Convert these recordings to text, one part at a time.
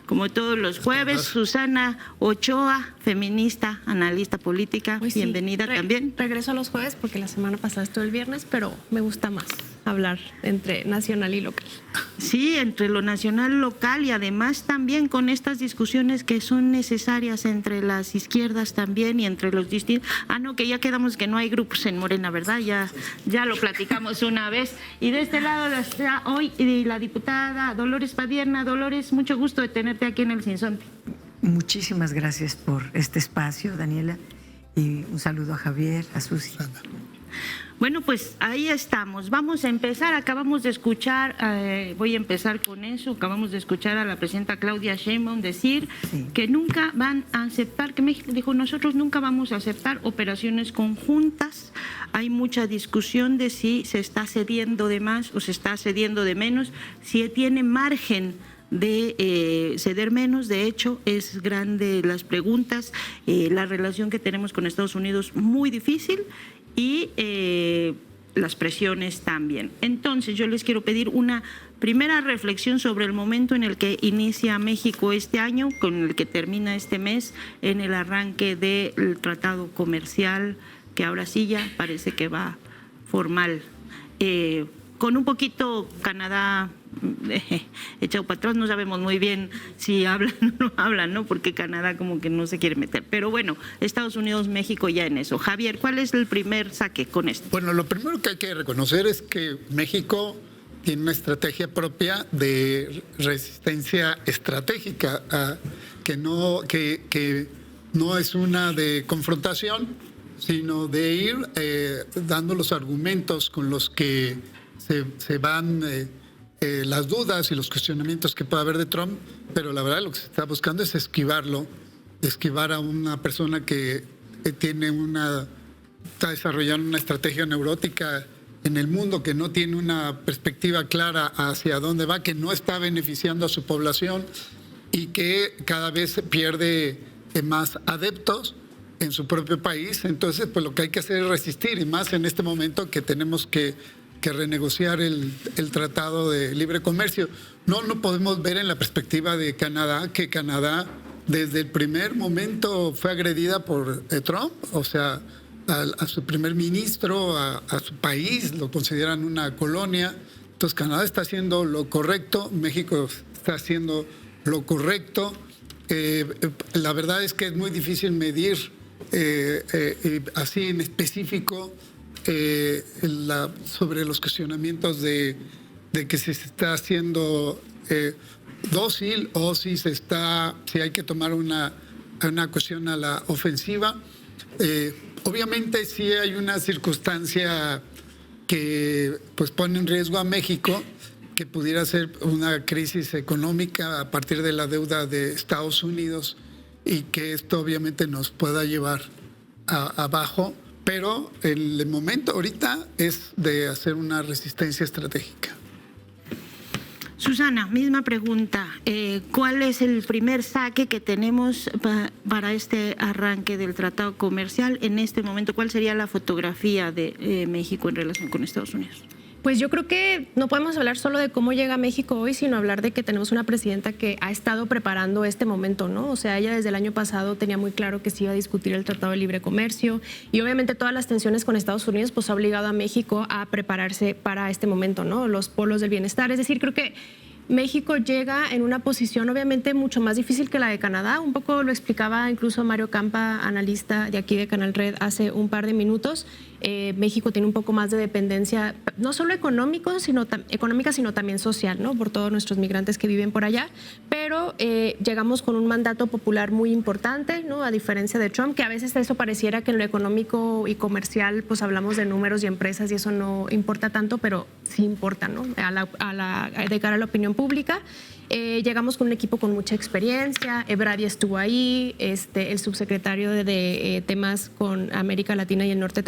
como todos los jueves, Susana Ochoa, feminista, analista política. Pues sí, bienvenida también. Regreso a los jueves porque la semana pasada estuve el viernes, pero me gusta más hablar entre nacional y local. Sí, entre lo nacional y local, y además también con estas discusiones que son necesarias entre las izquierdas también y entre los distintos. No, que ya quedamos que no hay grupos en Morena, ¿verdad? Ya lo platicamos una vez. Y de este lado está hoy la diputada Dolores Padierna. Dolores, mucho gusto de tenerte aquí en el Sinsonte. Muchísimas gracias por este espacio, Daniela, y un saludo a Javier, a Susi. Bueno, pues ahí estamos. Vamos a empezar. Acabamos de escuchar, voy a empezar con eso, acabamos de escuchar a la presidenta Claudia Sheinbaum decir que nunca van a aceptar, que México dijo, nosotros nunca vamos a aceptar operaciones conjuntas. Hay mucha discusión de si se está cediendo de más o se está cediendo de menos, si tiene margen de ceder menos. De hecho, es grande las preguntas, la relación que tenemos con Estados Unidos muy difícil, y las presiones también. Entonces, yo les quiero pedir una primera reflexión sobre el momento en el que inicia México este año, con el que termina este mes, en el arranque del tratado comercial, que ahora sí ya parece que va formal. Con un poquito Canadá echado para atrás, no sabemos muy bien si hablan o no hablan, ¿no? Porque Canadá como que no se quiere meter. Pero bueno, Estados Unidos, México ya en eso. Javier, ¿cuál es el primer saque con esto? Bueno, lo primero que hay que reconocer es que México tiene una estrategia propia de resistencia estratégica, que no es una de confrontación, sino de ir dando los argumentos con los que se van las dudas y los cuestionamientos que pueda haber de Trump, pero la verdad lo que se está buscando es esquivar a una persona que está desarrollando una estrategia neurótica en el mundo, que no tiene una perspectiva clara hacia dónde va, que no está beneficiando a su población y que cada vez pierde más adeptos en su propio país. Entonces, pues lo que hay que hacer es resistir, y más en este momento que tenemos que renegociar el Tratado de Libre Comercio. No podemos ver en la perspectiva de Canadá, que Canadá desde el primer momento fue agredida por Trump, o sea, a su primer ministro, a su país, lo consideran una colonia. Entonces Canadá está haciendo lo correcto, México está haciendo lo correcto. La verdad es que es muy difícil medir así en específico sobre los cuestionamientos de que si se está haciendo dócil o si hay que tomar una cuestión a la ofensiva. Obviamente sí hay una circunstancia que pues pone en riesgo a México, que pudiera ser una crisis económica a partir de la deuda de Estados Unidos, y que esto obviamente nos pueda llevar abajo. Pero el momento ahorita es de hacer una resistencia estratégica. Susana, misma pregunta. ¿Cuál es el primer saque que tenemos para este arranque del tratado comercial en este momento? ¿Cuál sería la fotografía de México en relación con Estados Unidos? Pues yo creo que no podemos hablar solo de cómo llega México hoy, sino hablar de que tenemos una presidenta que ha estado preparando este momento, ¿no? O sea, ella desde el año pasado tenía muy claro que se iba a discutir el Tratado de Libre Comercio, y obviamente todas las tensiones con Estados Unidos pues ha obligado a México a prepararse para este momento, ¿no? Los polos del bienestar. Es decir, creo que México llega en una posición obviamente mucho más difícil que la de Canadá. Un poco lo explicaba incluso Mario Campa, analista de aquí de Canal Red, hace un par de minutos. México tiene un poco más de dependencia, no solo económica, sino también social, ¿no? Por todos nuestros migrantes que viven por allá. Pero llegamos con un mandato popular muy importante, ¿no? A diferencia de Trump, que a veces eso pareciera que en lo económico y comercial pues hablamos de números y empresas y eso no importa tanto, pero sí importa, ¿no? De cara a la opinión pública. Llegamos con un equipo con mucha experiencia. Ebradi estuvo ahí, el subsecretario de temas con América Latina y el Norte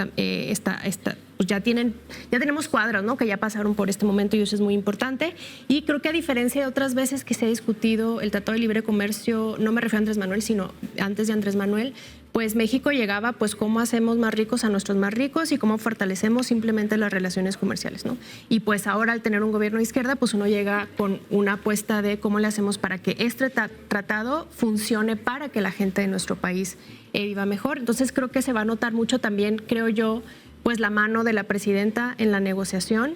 pues ya tenemos cuadros, ¿no? Que ya pasaron por este momento y eso es muy importante. Y creo que a diferencia de otras veces que se ha discutido el Tratado de Libre Comercio, no me refiero a Andrés Manuel, sino antes de Andrés Manuel, pues México llegaba, pues cómo hacemos más ricos a nuestros más ricos y cómo fortalecemos simplemente las relaciones comerciales, ¿no? Y pues ahora al tener un gobierno de izquierda, pues uno llega con una apuesta de cómo le hacemos para que este tratado funcione para que la gente de nuestro país viva mejor. Entonces creo que se va a notar mucho también, creo yo, pues la mano de la presidenta en la negociación,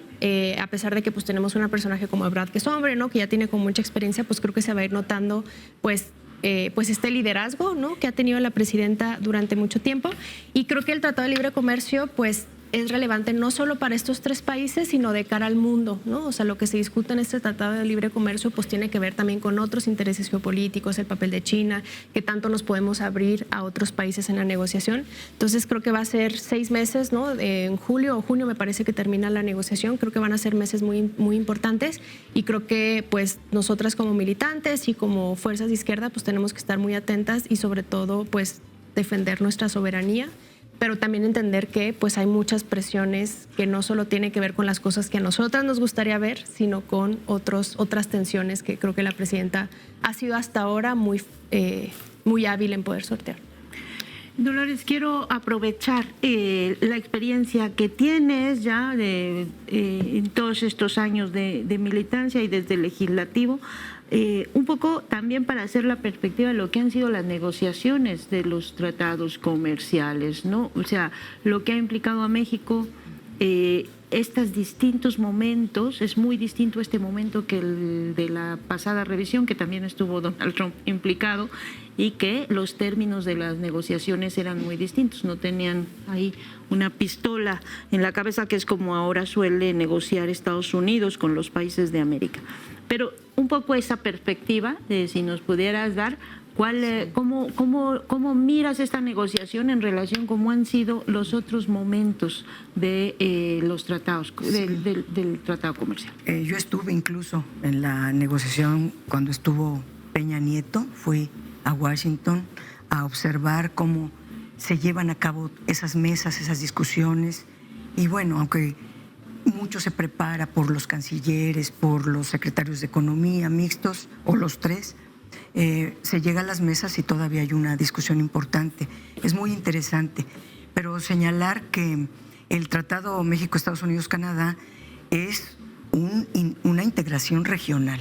a pesar de que pues tenemos un personaje como Ebrard, que es hombre, ¿no? Que ya tiene con mucha experiencia, pues creo que se va a ir notando pues este liderazgo, ¿no? Que ha tenido la presidenta durante mucho tiempo. Y creo que el Tratado de Libre Comercio pues es relevante no solo para estos 3 países, sino de cara al mundo, ¿no? O sea, lo que se discute en este Tratado de Libre Comercio pues tiene que ver también con otros intereses geopolíticos, el papel de China, que tanto nos podemos abrir a otros países en la negociación. Entonces creo que va a ser 6 meses, ¿no? En julio o junio me parece que termina la negociación. Creo que van a ser meses muy, muy importantes y creo que pues nosotras como militantes y como fuerzas de izquierda pues tenemos que estar muy atentas y sobre todo pues defender nuestra soberanía, pero también entender que pues hay muchas presiones que no solo tienen que ver con las cosas que a nosotras nos gustaría ver, sino con otras tensiones que creo que la presidenta ha sido hasta ahora muy hábil en poder sortear. Dolores, quiero aprovechar la experiencia que tienes ya en todos estos años de militancia y desde el legislativo, un poco también para hacer la perspectiva de lo que han sido las negociaciones de los tratados comerciales, ¿no? O sea, lo que ha implicado a México estos distintos momentos. Es muy distinto este momento que el de la pasada revisión, que también estuvo Donald Trump implicado, y que los términos de las negociaciones eran muy distintos, no tenían ahí una pistola en la cabeza, que es como ahora suele negociar Estados Unidos con los países de América. Pero un poco esa perspectiva, si nos pudieras dar, ¿cómo miras esta negociación en relación con cómo han sido los otros momentos de los tratados, del tratado comercial? Yo estuve incluso en la negociación cuando estuvo Peña Nieto, fui a Washington a observar cómo se llevan a cabo esas mesas, esas discusiones. Y bueno, aunque mucho se prepara por los cancilleres, por los secretarios de Economía mixtos, o los 3, se llega a las mesas y todavía hay una discusión importante. Es muy interesante, pero señalar que el Tratado México-Estados Unidos-Canadá es una integración regional.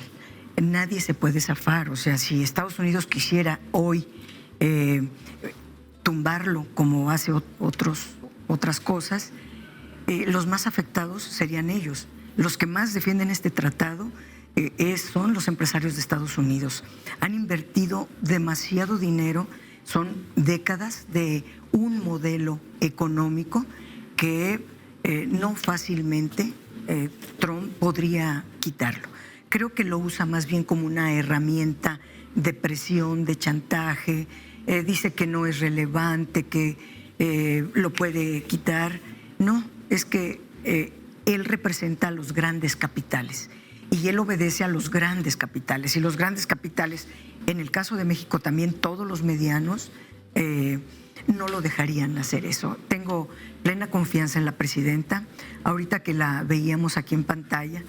Nadie se puede zafar. O sea, si Estados Unidos quisiera hoy tumbarlo como hace otras cosas, los más afectados serían ellos. Los que más defienden este tratado son los empresarios de Estados Unidos. Han invertido demasiado dinero, son décadas de un modelo económico que no fácilmente Trump podría quitarlo. Creo que lo usa más bien como una herramienta de presión, de chantaje. Dice que no es relevante, que lo puede quitar. No, es que él representa a los grandes capitales y él obedece a los grandes capitales. Y los grandes capitales, en el caso de México también todos los medianos, no lo dejarían hacer eso. Tengo plena confianza en la presidenta. Ahorita que la veíamos aquí en pantalla,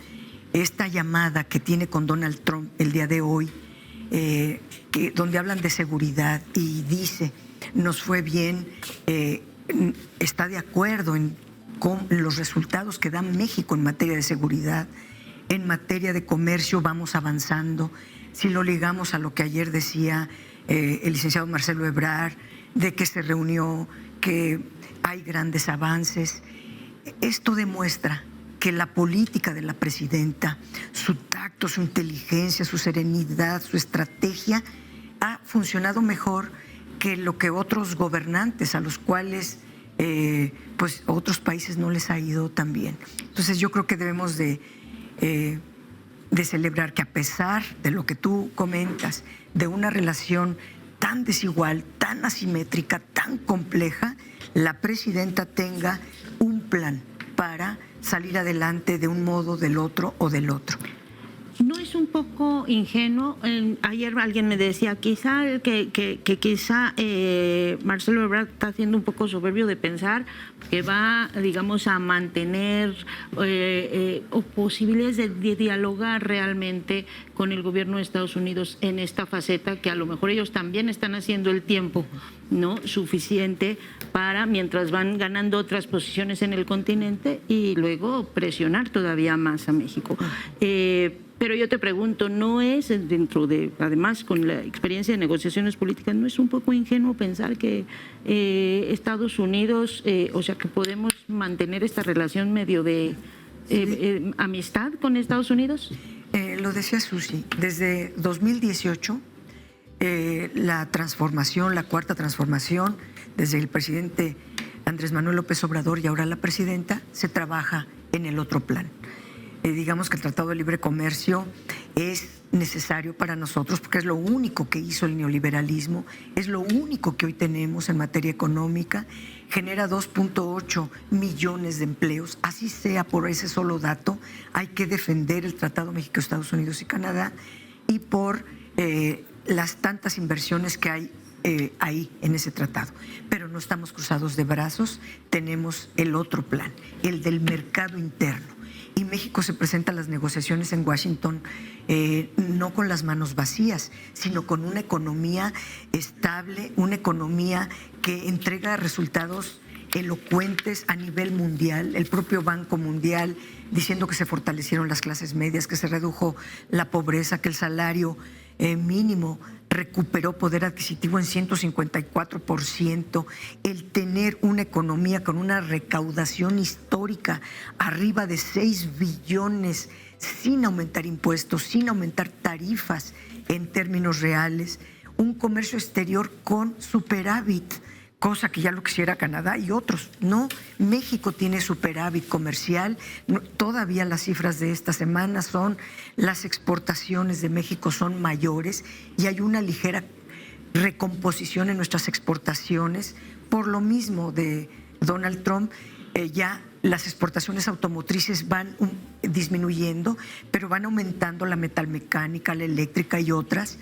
esta llamada que tiene con Donald Trump el día de hoy, donde hablan de seguridad y dice, nos fue bien, está de acuerdo con los resultados que da México en materia de seguridad, en materia de comercio vamos avanzando. Si lo ligamos a lo que ayer decía el licenciado Marcelo Ebrard, de que se reunió, que hay grandes avances, esto demuestra que la política de la presidenta, su tacto, su inteligencia, su serenidad, su estrategia, ha funcionado mejor que lo que otros gobernantes, a los cuales pues otros países no les ha ido tan bien. Entonces yo creo que debemos de celebrar que, a pesar de lo que tú comentas, de una relación tan desigual, tan asimétrica, tan compleja, la presidenta tenga un plan para salir adelante de un modo, del otro o del otro. ¿No es un poco ingenuo? Ayer alguien me decía que quizá Marcelo Ebrard está haciendo un poco soberbio de pensar que va, digamos, a mantener posibilidades de dialogar realmente con el gobierno de Estados Unidos en esta faceta, que a lo mejor ellos también están haciendo el tiempo no suficiente para, mientras van ganando otras posiciones en el continente, y luego presionar todavía más a México. Pero yo te pregunto, ¿no es dentro de, además con la experiencia de negociaciones políticas, no es un poco ingenuo pensar que Estados Unidos, o sea, que podemos mantener esta relación medio de amistad con Estados Unidos? Lo decía Susi, desde 2018, la transformación, la cuarta transformación, desde el presidente Andrés Manuel López Obrador y ahora la presidenta, se trabaja en el otro plan. Digamos que el Tratado de Libre Comercio es necesario para nosotros porque es lo único que hizo el neoliberalismo, es lo único que hoy tenemos en materia económica, genera 2.8 millones de empleos, así sea por ese solo dato. Hay que defender el Tratado México, Estados Unidos y Canadá, y por las tantas inversiones que hay ahí en ese tratado. Pero no estamos cruzados de brazos, tenemos el otro plan, el del mercado interno. Y México se presenta a las negociaciones en Washington no con las manos vacías, sino con una economía estable, una economía que entrega resultados elocuentes a nivel mundial. El propio Banco Mundial diciendo que se fortalecieron las clases medias, que se redujo la pobreza, que el salario mínimo recuperó poder adquisitivo en 154%, el tener una economía con una recaudación histórica arriba de 6 billones sin aumentar impuestos, sin aumentar tarifas en términos reales, un comercio exterior con superávit, cosa que ya lo quisiera Canadá y otros. No, México tiene superávit comercial. Todavía las cifras de esta semana son, las exportaciones de México son mayores y hay una ligera recomposición en nuestras exportaciones. Por lo mismo de Donald Trump, ya las exportaciones automotrices van disminuyendo, pero van aumentando la metalmecánica, la eléctrica y otras.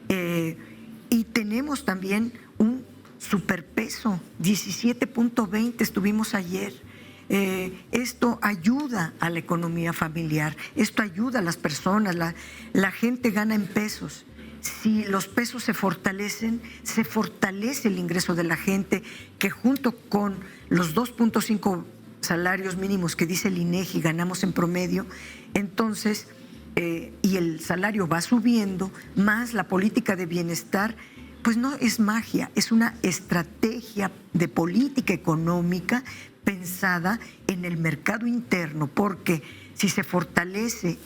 Y tenemos también un superpeso, 17.20 estuvimos ayer. Esto ayuda a la economía familiar, esto ayuda a las personas, la gente gana en pesos. Si los pesos se fortalecen, se fortalece el ingreso de la gente, que junto con los 2.5 salarios mínimos que dice el INEGI ganamos en promedio, entonces, y el salario va subiendo, más la política de bienestar, pues no es magia, es una estrategia de política económica pensada en el mercado interno, porque si se fortalece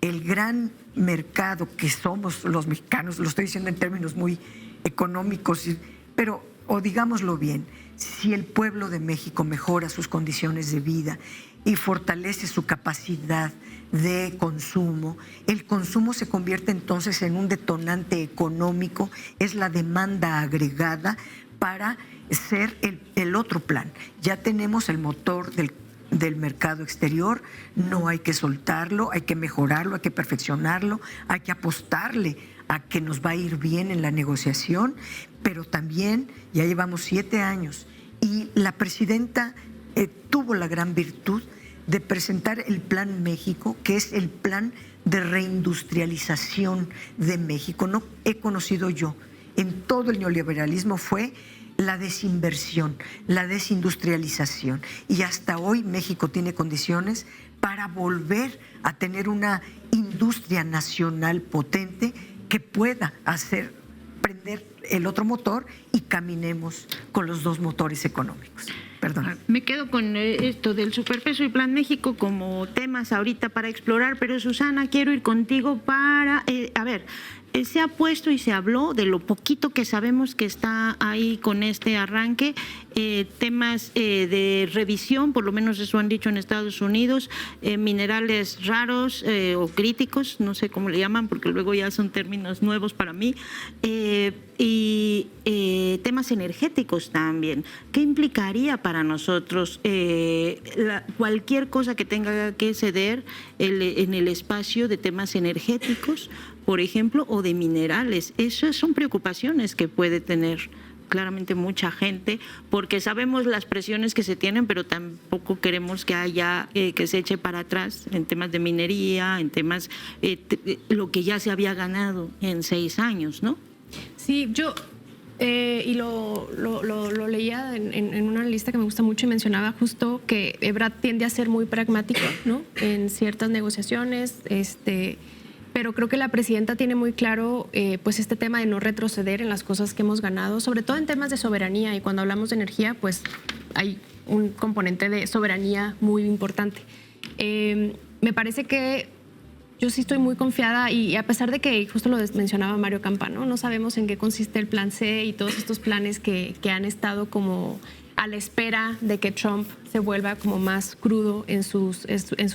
el gran mercado que somos los mexicanos, lo estoy diciendo en términos muy económicos, pero, o digámoslo bien, si el pueblo de México mejora sus condiciones de vida y fortalece su capacidad de consumo, el consumo se convierte entonces en un detonante económico, es la demanda agregada para ser el otro plan. Ya tenemos el motor del mercado exterior, no hay que soltarlo, hay que mejorarlo, hay que perfeccionarlo, hay que apostarle a que nos va a ir bien en la negociación, pero también ya llevamos 7 años y la presidenta tuvo la gran virtud de presentar el Plan México, que es el plan de reindustrialización de México. No he conocido yo en todo el neoliberalismo fue la desinversión, la desindustrialización. Y hasta hoy México tiene condiciones para volver a tener una industria nacional potente que pueda prender el otro motor y caminemos con los dos motores económicos. Perdón. Me quedo con esto del superpeso y Plan México como temas ahorita para explorar, pero Susana, quiero ir contigo para, se ha puesto y se habló de lo poquito que sabemos que está ahí con este arranque, temas de revisión, por lo menos eso han dicho en Estados Unidos, minerales raros o críticos, no sé cómo le llaman porque luego ya son términos nuevos para mí, y temas energéticos también. ¿Qué implicaría para para nosotros cualquier cosa que tenga que ceder en el espacio de temas energéticos, por ejemplo, o de minerales. Esas son preocupaciones que puede tener claramente mucha gente, porque sabemos las presiones que se tienen, pero tampoco queremos que haya que se eche para atrás en temas de minería, en temas lo que ya se había ganado en 6 años, ¿no? Sí, yo y lo leía en una lista que me gusta mucho y mencionaba justo que Ebrard tiende a ser muy pragmático, ¿no? En ciertas negociaciones, pero creo que la presidenta tiene muy claro pues este tema de no retroceder en las cosas que hemos ganado, sobre todo en temas de soberanía, y cuando hablamos de energía pues hay un componente de soberanía muy importante. Me parece que yo sí estoy muy confiada y a pesar de que justo lo mencionaba Mario Campano, no sabemos en qué consiste el plan C y todos estos planes que han estado como a la espera de que Trump se vuelva como más crudo en sus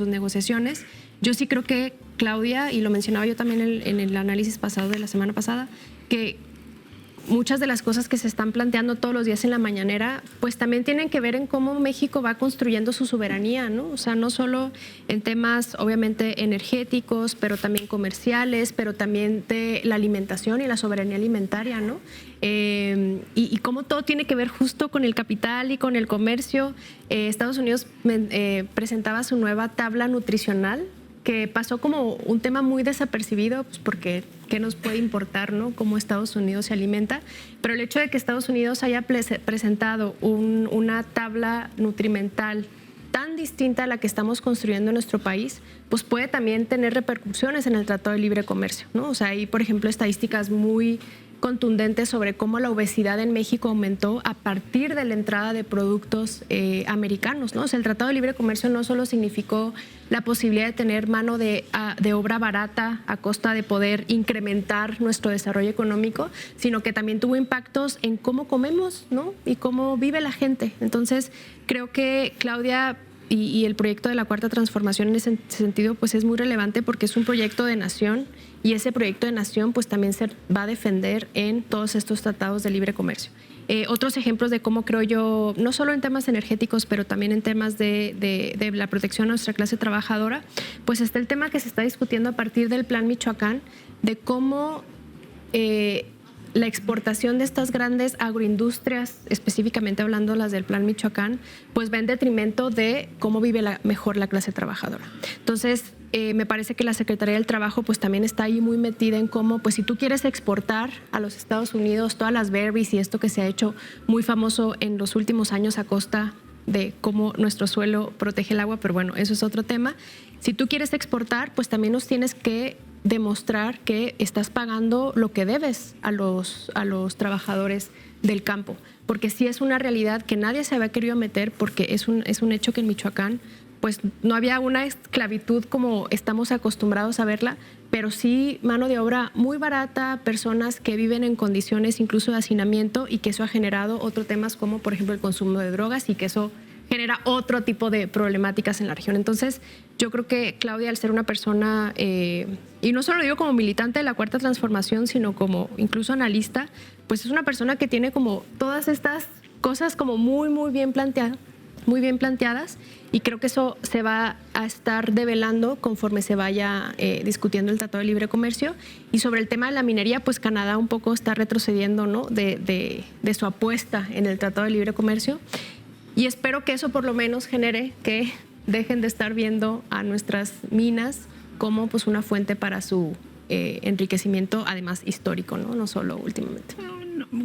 negociaciones. Yo sí creo que Claudia, y lo mencionaba yo también en el análisis pasado de la semana pasada, que muchas de las cosas que se están planteando todos los días en la mañanera, pues también tienen que ver en cómo México va construyendo su soberanía, ¿no? O sea, no solo en temas, obviamente, energéticos, pero también comerciales, pero también de la alimentación y la soberanía alimentaria, ¿no? Y cómo todo tiene que ver justo con el capital y con el comercio. Estados Unidos presentaba su nueva tabla nutricional, que pasó como un tema muy desapercibido, pues porque qué nos puede importar, ¿no? Cómo Estados Unidos se alimenta, pero el hecho de que Estados Unidos haya presentado una tabla nutrimental tan distinta a la que estamos construyendo en nuestro país, pues puede también tener repercusiones en el Tratado de Libre Comercio, ¿no? O sea, hay, por ejemplo, estadísticas muy contundentes sobre cómo la obesidad en México aumentó a partir de la entrada de productos americanos, ¿no? O sea, el Tratado de Libre Comercio no solo significó la posibilidad de tener mano de obra barata a costa de poder incrementar nuestro desarrollo económico, sino que también tuvo impactos en cómo comemos, ¿no? Y cómo vive la gente. Entonces, creo que Claudia y el proyecto de la Cuarta Transformación en ese sentido pues es muy relevante porque es un proyecto de nación y ese proyecto de nación pues también se va a defender en todos estos tratados de libre comercio. Otros ejemplos de cómo creo yo, no solo en temas energéticos, pero también en temas de la protección a nuestra clase trabajadora, pues está el tema que se está discutiendo a partir del Plan Michoacán, de cómo la exportación de estas grandes agroindustrias, específicamente hablando las del Plan Michoacán, pues va en detrimento de cómo vive mejor la clase trabajadora. Entonces, me parece que la Secretaría del Trabajo pues también está ahí muy metida en cómo, pues si tú quieres exportar a los Estados Unidos todas las berries y esto que se ha hecho muy famoso en los últimos años a costa de cómo nuestro suelo protege el agua, pero bueno, eso es otro tema. Si tú quieres exportar, pues también nos tienes que demostrar que estás pagando lo que debes a los trabajadores del campo, porque sí es una realidad que nadie se había querido meter, porque es un hecho que en Michoacán pues no había una esclavitud como estamos acostumbrados a verla, pero sí mano de obra muy barata, personas que viven en condiciones incluso de hacinamiento y que eso ha generado otros temas como por ejemplo el consumo de drogas y que eso genera otro tipo de problemáticas en la región. Entonces, yo creo que Claudia, al ser una persona, y no solo lo digo como militante de la Cuarta Transformación, sino como incluso analista, pues es una persona que tiene como todas estas cosas como muy bien planteadas, y creo que eso se va a estar develando conforme se vaya discutiendo el Tratado de Libre Comercio. Y sobre el tema de la minería, pues Canadá un poco está retrocediendo, ¿no? de su apuesta en el Tratado de Libre Comercio. Y espero que eso por lo menos genere que dejen de estar viendo a nuestras minas como pues una fuente para su enriquecimiento, además histórico, no solo últimamente.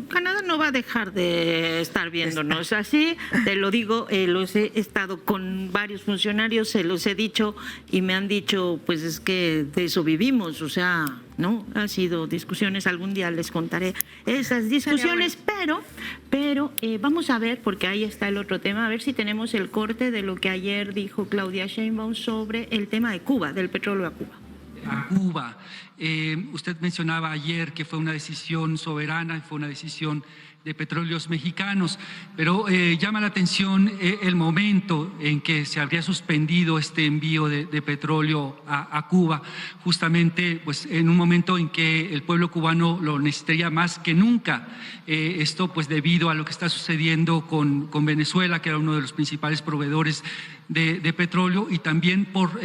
Canadá no va a dejar de estar viéndonos así, te lo digo, los he estado con varios funcionarios, se los he dicho y me han dicho, pues es que de eso vivimos, o sea, ¿no? Han sido discusiones, algún día les contaré esas discusiones, pero vamos a ver, porque ahí está el otro tema, a ver si tenemos el corte de lo que ayer dijo Claudia Sheinbaum sobre el tema de Cuba, del petróleo a Cuba. A Cuba. Usted mencionaba ayer que fue una decisión soberana, fue una decisión de Petróleos Mexicanos, pero llama la atención el momento en que se habría suspendido este envío de petróleo a Cuba, justamente pues, en un momento en que el pueblo cubano lo necesitaría más que nunca. Esto pues debido a lo que está sucediendo con Venezuela, que era uno de los principales proveedores de petróleo, y también por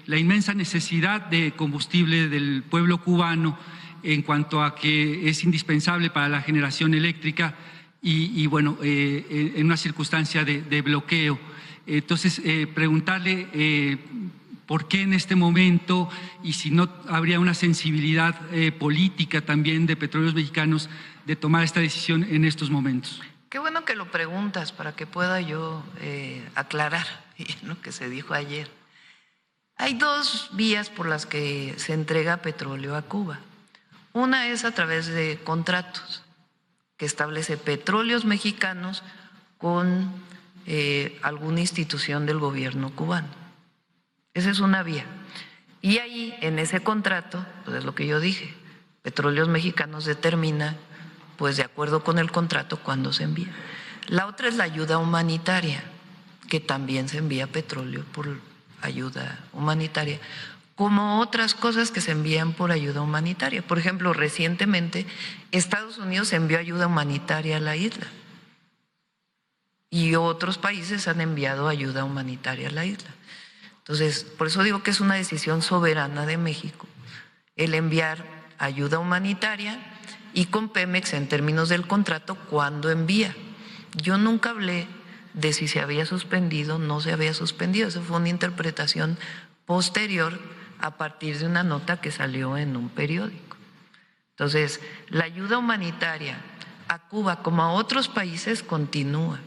la inmensa necesidad de combustible del pueblo cubano, en cuanto a que es indispensable para la generación eléctrica y bueno, en una circunstancia de bloqueo. Entonces, preguntarle por qué en este momento y si no habría una sensibilidad política también de Petróleos Mexicanos de tomar esta decisión en estos momentos. Qué bueno que lo preguntas para que pueda yo aclarar lo que se dijo ayer. Hay dos vías por las que se entrega petróleo a Cuba. Una es a través de contratos que establece Petróleos Mexicanos con alguna institución del gobierno cubano. Esa es una vía. Y ahí, en ese contrato, pues es lo que yo dije, Petróleos Mexicanos determina, pues de acuerdo con el contrato, cuándo se envía. La otra es la ayuda humanitaria, que también se envía petróleo por ayuda humanitaria, como otras cosas que se envían por ayuda humanitaria. Por ejemplo, recientemente Estados Unidos envió ayuda humanitaria a la isla y otros países han enviado ayuda humanitaria a la isla. Entonces, por eso digo que es una decisión soberana de México el enviar ayuda humanitaria y con Pemex en términos del contrato cuándo envía. Yo nunca hablé de si se había suspendido o no se había suspendido. Eso fue una interpretación posterior a partir de una nota que salió en un periódico. Entonces, la ayuda humanitaria a Cuba como a otros países continúa,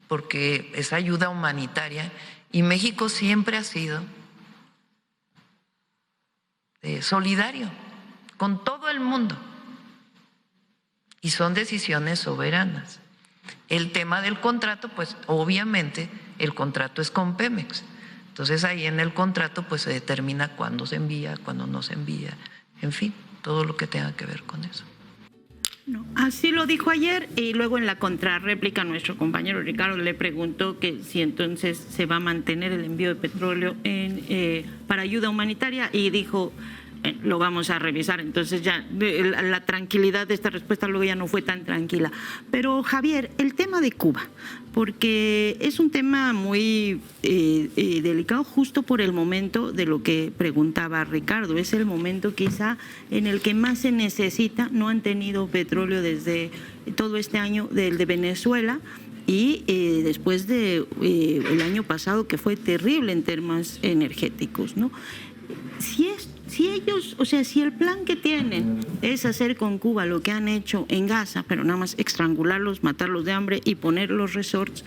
porque es ayuda humanitaria y México siempre ha sido solidario con todo el mundo y son decisiones soberanas. El tema del contrato, pues obviamente el contrato es con Pemex. Entonces ahí en el contrato pues se determina cuándo se envía, cuándo no se envía, en fin, todo lo que tenga que ver con eso. No, así lo dijo ayer y luego en la contrarréplica nuestro compañero Ricardo le preguntó que si entonces se va a mantener el envío de petróleo para ayuda humanitaria y dijo lo vamos a revisar. Entonces ya la tranquilidad de esta respuesta luego ya no fue tan tranquila. Pero Javier, el tema de Cuba, porque es un tema muy delicado justo por el momento de lo que preguntaba Ricardo. Es el momento quizá en el que más se necesita. No han tenido petróleo desde todo este año del de Venezuela y después de el año pasado que fue terrible en temas energéticos, ¿no? Si ellos, o sea, si el plan que tienen es hacer con Cuba lo que han hecho en Gaza, pero nada más estrangularlos, matarlos de hambre y poner los resorts,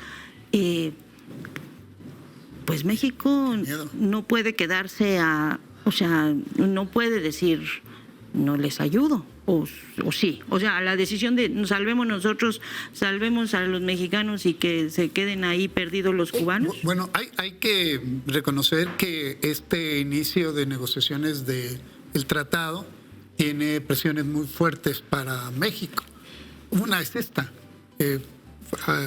pues México no puede quedarse o sea, no puede decir no les ayudo, o sí, o sea, la decisión de salvemos nosotros, salvemos a los mexicanos y que se queden ahí perdidos los cubanos. Bueno, hay que reconocer que este inicio de negociaciones del tratado tiene presiones muy fuertes para México. Una es esta.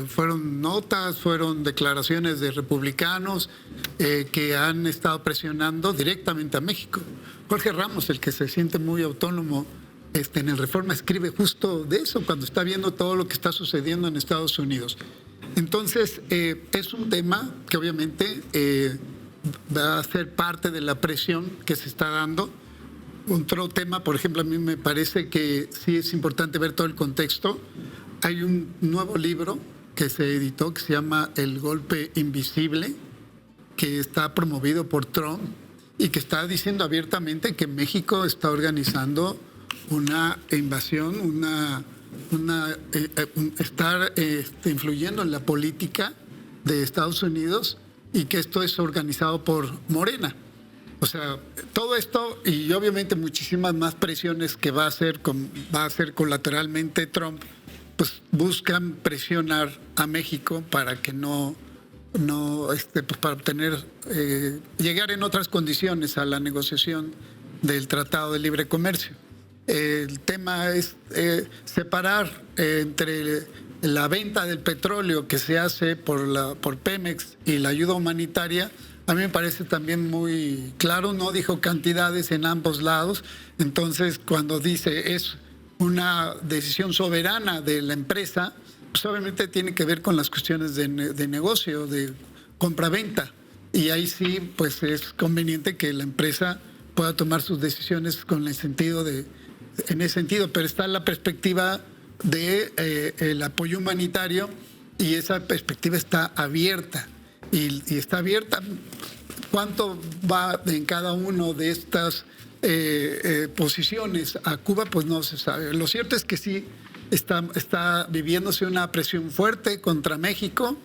Fueron notas, fueron declaraciones de republicanos que han estado presionando directamente a México. Jorge Ramos, el que se siente muy autónomo en el Reforma, escribe justo de eso cuando está viendo todo lo que está sucediendo en Estados Unidos. Entonces, es un tema que obviamente va a ser parte de la presión que se está dando. Otro tema, por ejemplo, a mí me parece que sí es importante ver todo el contexto. Hay un nuevo libro que se editó que se llama El golpe invisible, que está promovido por Trump y que está diciendo abiertamente que México está organizando una invasión, estar influyendo en la política de Estados Unidos y que esto es organizado por Morena. O sea, todo esto y obviamente muchísimas más presiones que va a hacer colateralmente Trump, pues buscan presionar a México para que pues para obtener, llegar en otras condiciones a la negociación del Tratado de Libre Comercio. El tema es separar entre la venta del petróleo que se hace por Pemex y la ayuda humanitaria. A mí me parece también muy claro, no dijo cantidades en ambos lados. Entonces, cuando dice es una decisión soberana de la empresa, pues obviamente tiene que ver con las cuestiones de negocio, de compra-venta. Y ahí sí, pues es conveniente que la empresa pueda tomar sus decisiones en ese sentido. Pero está la perspectiva de el apoyo humanitario, y esa perspectiva está abierta. Y está abierta. ¿Cuánto va en cada uno de estas posiciones a Cuba? Pues no se sabe. Lo cierto es que sí está viviéndose una presión fuerte contra México,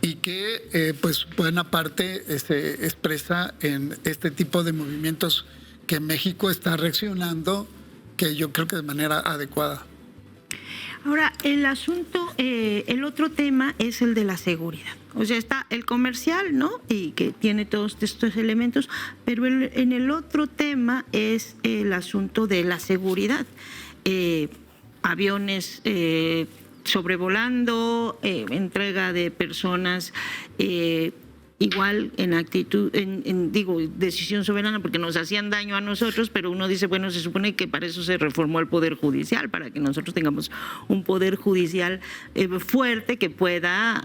y que pues buena parte se expresa en este tipo de movimientos que México está reaccionando, que yo creo que de manera adecuada. Ahora, el asunto, el otro tema es el de la seguridad. O sea, está el comercial, ¿no? Y que tiene todos estos elementos, pero en el otro tema es el asunto de la seguridad. Aviones sobrevolando, entrega de personas, igual en actitud, digo, decisión soberana, porque nos hacían daño a nosotros, pero uno dice, bueno, se supone que para eso se reformó el Poder Judicial, para que nosotros tengamos un Poder Judicial fuerte que pueda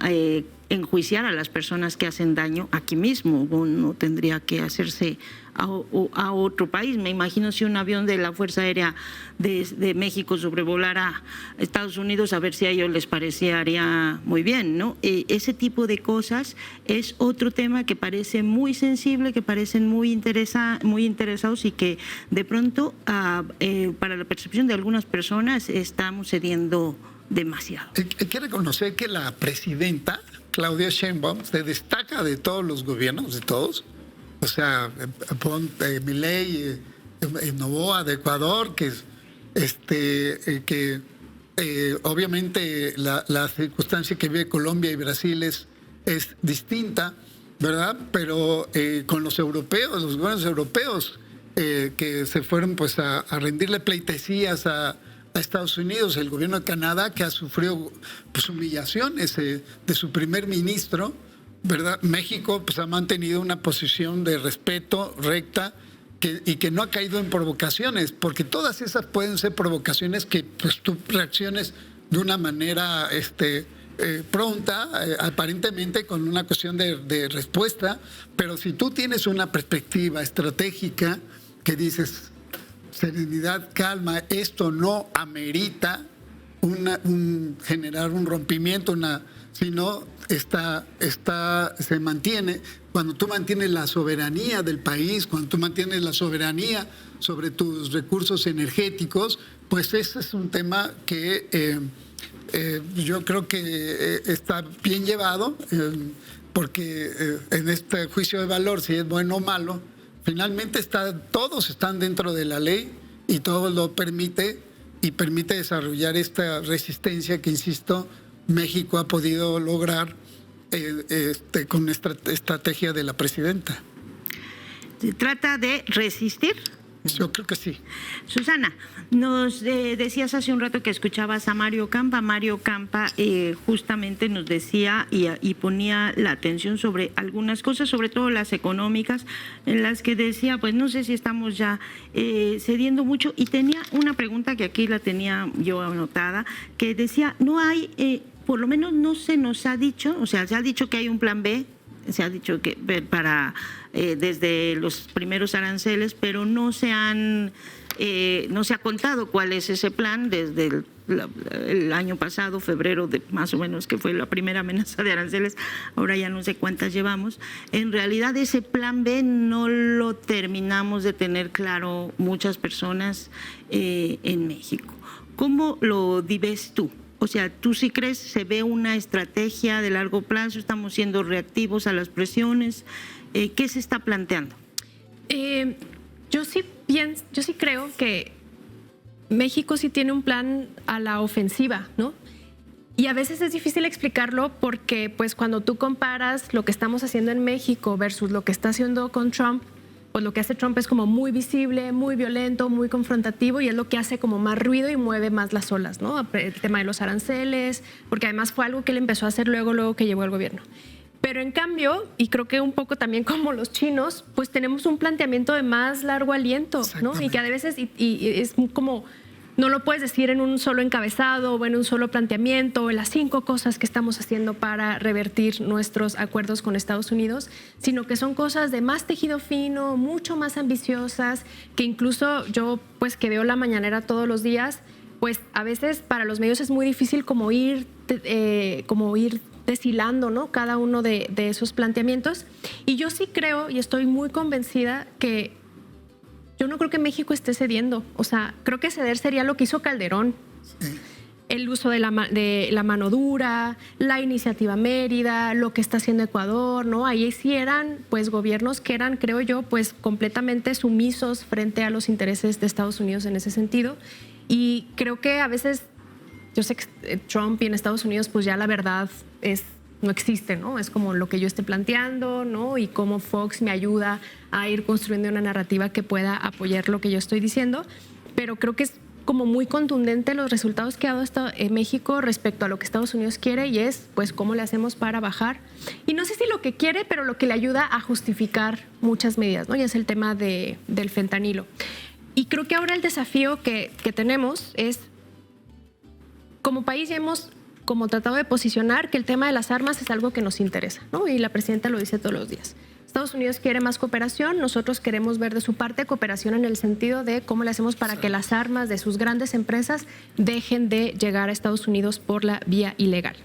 enjuiciar a las personas que hacen daño aquí mismo. No tendría que hacerse a otro país. Me imagino si un avión de la Fuerza Aérea de México sobrevolara Estados Unidos, a ver si a ellos les parecería muy bien, ¿no? Ese tipo de cosas es otro tema que parece muy sensible, que parecen muy interesados, y que de pronto para la percepción de algunas personas estamos cediendo demasiado. Hay que reconocer que la presidenta Claudia Sheinbaum se destaca de todos los gobiernos, de todos. O sea, Milei, Noboa de Ecuador, que obviamente la circunstancia que vive Colombia y Brasil es distinta, ¿verdad? Pero con los europeos, los gobiernos europeos que se fueron pues a rendirle pleitesías a Estados Unidos, el gobierno de Canadá, que ha sufrido pues humillaciones de su primer ministro, ¿verdad? México pues ha mantenido una posición de respeto recta, y que no ha caído en provocaciones, porque todas esas pueden ser provocaciones que pues tú reacciones de una manera pronta, aparentemente con una cuestión de respuesta, pero si tú tienes una perspectiva estratégica que dices serenidad, calma, esto no amerita generar un rompimiento, sino se mantiene. Cuando tú mantienes la soberanía del país, cuando tú mantienes la soberanía sobre tus recursos energéticos, pues ese es un tema que yo creo que está bien llevado, porque en este juicio de valor, si es bueno o malo, finalmente todos están dentro de la ley, y todo lo permite, y permite desarrollar esta resistencia que, insisto, México ha podido lograr con esta estrategia de la presidenta. ¿Se trata de resistir? Yo creo que sí. Susana, nos decías hace un rato que escuchabas a Mario Campa. Mario Campa justamente nos decía y ponía la atención sobre algunas cosas, sobre todo las económicas, en las que decía, pues no sé si estamos ya cediendo mucho. Y tenía una pregunta que aquí la tenía yo anotada, que decía, no hay, por lo menos no se nos ha dicho, o sea, se ha dicho que hay un plan B, se ha dicho que para desde los primeros aranceles, pero no se ha contado cuál es ese plan desde el año pasado, febrero, más o menos, que fue la primera amenaza de aranceles. Ahora ya no sé cuántas llevamos. En realidad ese plan B no lo terminamos de tener claro muchas personas en México. ¿Cómo lo ves tú? O sea, ¿tú sí crees se ve una estrategia de largo plazo? ¿Estamos siendo reactivos a las presiones? ¿Qué se está planteando? Yo sí creo que México sí tiene un plan a la ofensiva, ¿no? Y a veces es difícil explicarlo porque pues cuando tú comparas lo que estamos haciendo en México versus lo que está haciendo con Trump, pues lo que hace Trump es como muy visible, muy violento, muy confrontativo y es lo que hace como más ruido y mueve más las olas, ¿no? El tema de los aranceles, porque además fue algo que él empezó a hacer luego que llegó al gobierno. Pero en cambio, y creo que un poco también como los chinos, pues tenemos un planteamiento de más largo aliento, ¿no? Y que a veces y es como... No lo puedes decir en un solo encabezado o en un solo planteamiento o en las 5 cosas que estamos haciendo para revertir nuestros acuerdos con Estados Unidos, sino que son cosas de más tejido fino, mucho más ambiciosas, que incluso yo, pues que veo la mañanera todos los días, pues a veces para los medios es muy difícil como ir deshilando, ¿no? Cada uno de esos planteamientos. Y yo sí creo y estoy muy convencida que yo no creo que México esté cediendo. O sea, creo que ceder sería lo que hizo Calderón. Sí. El uso de la mano dura, la iniciativa Mérida, lo que está haciendo Ecuador, ¿no? Ahí sí eran, pues, gobiernos que eran, creo yo, pues, completamente sumisos frente a los intereses de Estados Unidos en ese sentido. Y creo que a veces, yo sé que Trump y en Estados Unidos, pues, ya la verdad no existe, ¿no? Es como lo que yo esté planteando, ¿no? Y cómo Fox me ayuda a ir construyendo una narrativa que pueda apoyar lo que yo estoy diciendo. Pero creo que es como muy contundente los resultados que ha dado México respecto a lo que Estados Unidos quiere y es, pues, cómo le hacemos para bajar. Y no sé si lo que quiere, pero lo que le ayuda a justificar muchas medidas, ¿no? Y es el tema del fentanilo. Y creo que ahora el desafío que tenemos es, como país ya hemos como tratado de posicionar que el tema de las armas es algo que nos interesa, ¿no? Y la presidenta lo dice todos los días. Estados Unidos quiere más cooperación, nosotros queremos ver de su parte cooperación en el sentido de cómo le hacemos para que las armas de sus grandes empresas dejen de llegar a Estados Unidos por la vía ilegal.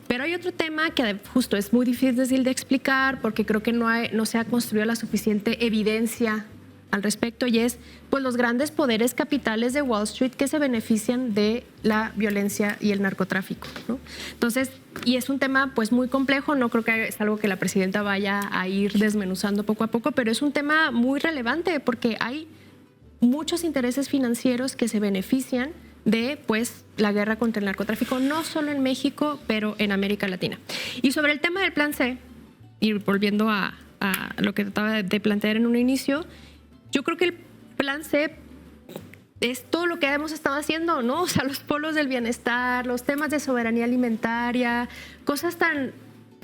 Pero hay otro tema que justo es muy difícil de explicar porque creo que no se ha construido la suficiente evidencia al respecto y es, pues, los grandes poderes capitales de Wall Street que se benefician de la violencia y el narcotráfico, ¿no? Entonces, y es un tema, pues, muy complejo, no creo que es algo que la presidenta vaya a ir desmenuzando poco a poco, pero es un tema muy relevante porque hay muchos intereses financieros que se benefician de, pues, la guerra contra el narcotráfico, no solo en México, pero en América Latina. Y sobre el tema del Plan C, y volviendo a lo que trataba de plantear en un inicio, yo creo que el Plan C es todo lo que hemos estado haciendo, ¿no? O sea, los polos del bienestar, los temas de soberanía alimentaria, cosas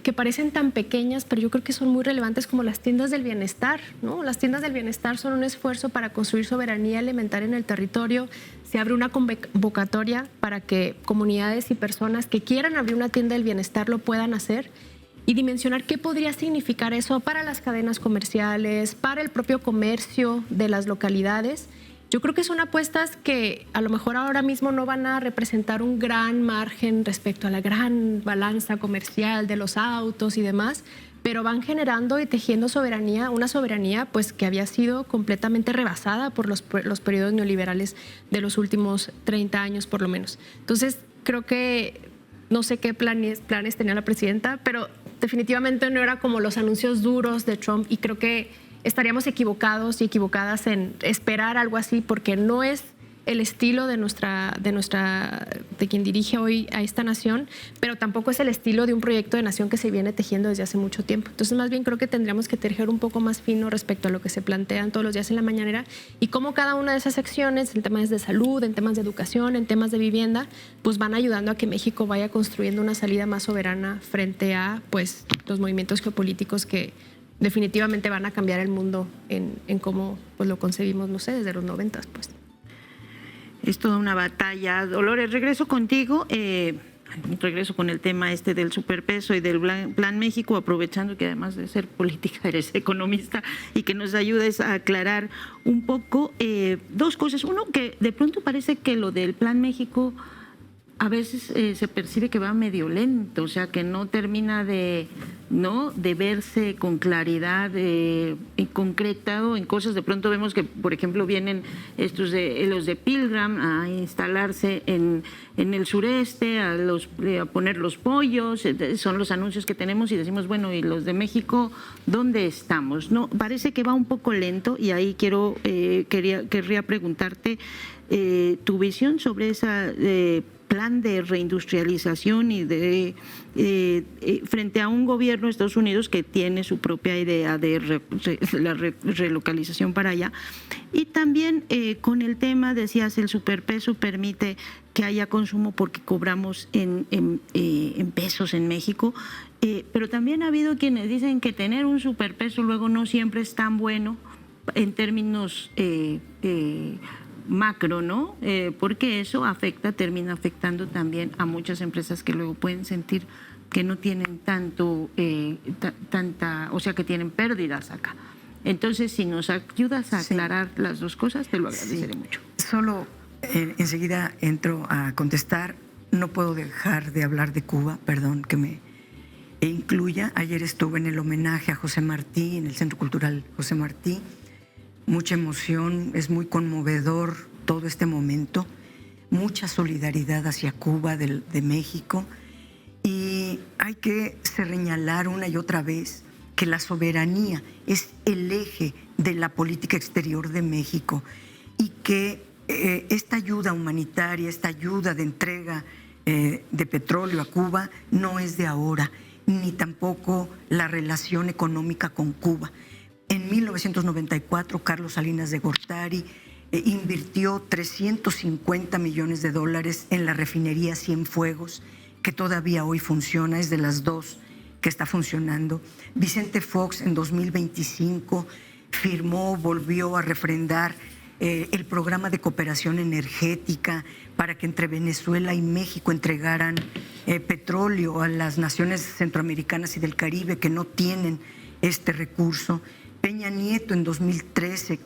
que parecen tan pequeñas, pero yo creo que son muy relevantes como las tiendas del bienestar, ¿no? Las tiendas del bienestar son un esfuerzo para construir soberanía alimentaria en el territorio. Se abre una convocatoria para que comunidades y personas que quieran abrir una tienda del bienestar lo puedan hacer. Y dimensionar qué podría significar eso para las cadenas comerciales, para el propio comercio de las localidades. Yo creo que son apuestas que a lo mejor ahora mismo no van a representar un gran margen respecto a la gran balanza comercial de los autos y demás, pero van generando y tejiendo soberanía, una soberanía, pues, que había sido completamente rebasada por los periodos neoliberales de los últimos 30 años por lo menos. Entonces, creo que no sé qué planes tenía la presidenta, pero definitivamente no era como los anuncios duros de Trump y creo que estaríamos equivocados y equivocadas en esperar algo así porque no es el estilo de quien dirige hoy a esta nación, pero tampoco es el estilo de un proyecto de nación que se viene tejiendo desde hace mucho tiempo. Entonces, más bien creo que tendríamos que tejer un poco más fino respecto a lo que se plantean todos los días en la mañanera y cómo cada una de esas acciones, en temas de salud, en temas de educación, en temas de vivienda, pues van ayudando a que México vaya construyendo una salida más soberana frente a, pues, los movimientos geopolíticos que definitivamente van a cambiar el mundo en cómo, pues, lo concebimos, no sé, desde los 90, pues. Es toda una batalla. Dolores, regreso contigo. Regreso con el tema del superpeso y del Plan México, aprovechando que además de ser política eres economista y que nos ayudes a aclarar un poco dos cosas. Uno, que de pronto parece que lo del Plan México a veces se percibe que va medio lento, o sea, que no termina de verse con claridad concretado en cosas. De pronto vemos que, por ejemplo, vienen los de Pilgrim a instalarse en el sureste, a poner los pollos, son los anuncios que tenemos y decimos, bueno, ¿y los de México dónde estamos? No, parece que va un poco lento y ahí querría preguntarte tu visión sobre esa plan de reindustrialización y de frente a un gobierno de Estados Unidos que tiene su propia idea de la relocalización para allá. Y también con el tema, decías, el superpeso permite que haya consumo porque cobramos en pesos en México, pero también ha habido quienes dicen que tener un superpeso luego no siempre es tan bueno en términos macro, ¿no? Porque eso termina afectando también a muchas empresas que luego pueden sentir que no tienen o sea, que tienen pérdidas acá. Entonces, si nos ayudas a aclarar las dos cosas, te lo agradeceré mucho. Solo enseguida entro a contestar. No puedo dejar de hablar de Cuba, perdón que me incluya. Ayer estuve en el homenaje a José Martí, en el Centro Cultural José Martí. Mucha emoción, es muy conmovedor todo este momento. Mucha solidaridad hacia Cuba de México. Y hay que señalar una y otra vez que la soberanía es el eje de la política exterior de México y que esta ayuda humanitaria, esta ayuda de entrega de petróleo a Cuba no es de ahora, ni tampoco la relación económica con Cuba. En 1994, Carlos Salinas de Gortari invirtió $350 millones en la refinería Cienfuegos, que todavía hoy funciona, es de las dos que está funcionando. Vicente Fox en 2025 volvió a refrendar el programa de cooperación energética para que entre Venezuela y México entregaran petróleo a las naciones centroamericanas y del Caribe que no tienen este recurso. Peña Nieto en 2013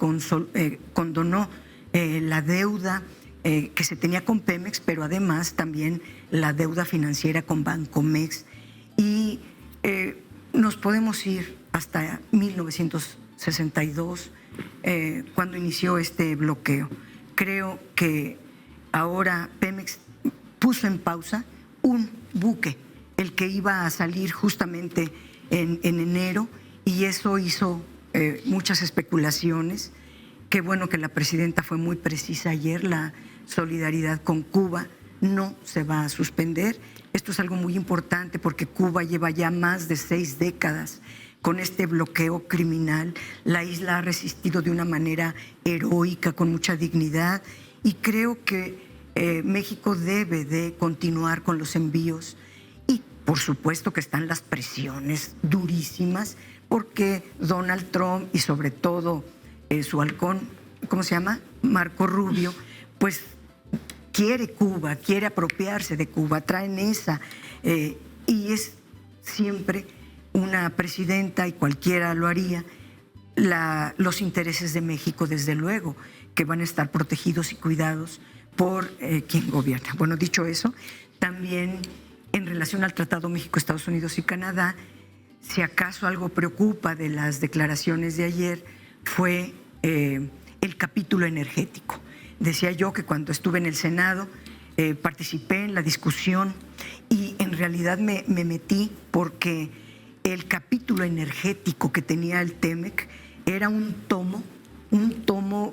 condonó la deuda que se tenía con Pemex, pero además también la deuda financiera con Bancomex. Y nos podemos ir hasta 1962, cuando inició este bloqueo. Creo que ahora Pemex puso en pausa un buque, el que iba a salir justamente en enero, y eso hizo muchas especulaciones. Qué bueno que la presidenta fue muy precisa ayer. La solidaridad con Cuba no se va a suspender. Esto es algo muy importante porque Cuba lleva ya más de 6 décadas con este bloqueo criminal. La isla ha resistido de una manera heroica, con mucha dignidad, y creo que México debe de continuar con los envíos. Y por supuesto que están las presiones durísimas porque Donald Trump y sobre todo su halcón, ¿cómo se llama? Marco Rubio, pues quiere Cuba, quiere apropiarse de Cuba, traen esa, y es siempre una presidenta, y cualquiera lo haría, los intereses de México, desde luego, que van a estar protegidos y cuidados por quien gobierna. Bueno, dicho eso, también en relación al Tratado México, Estados Unidos y Canadá, si acaso algo preocupa de las declaraciones de ayer, fue el capítulo energético. Decía yo que cuando estuve en el Senado participé en la discusión y en realidad me metí porque el capítulo energético que tenía el TEMEC era un tomo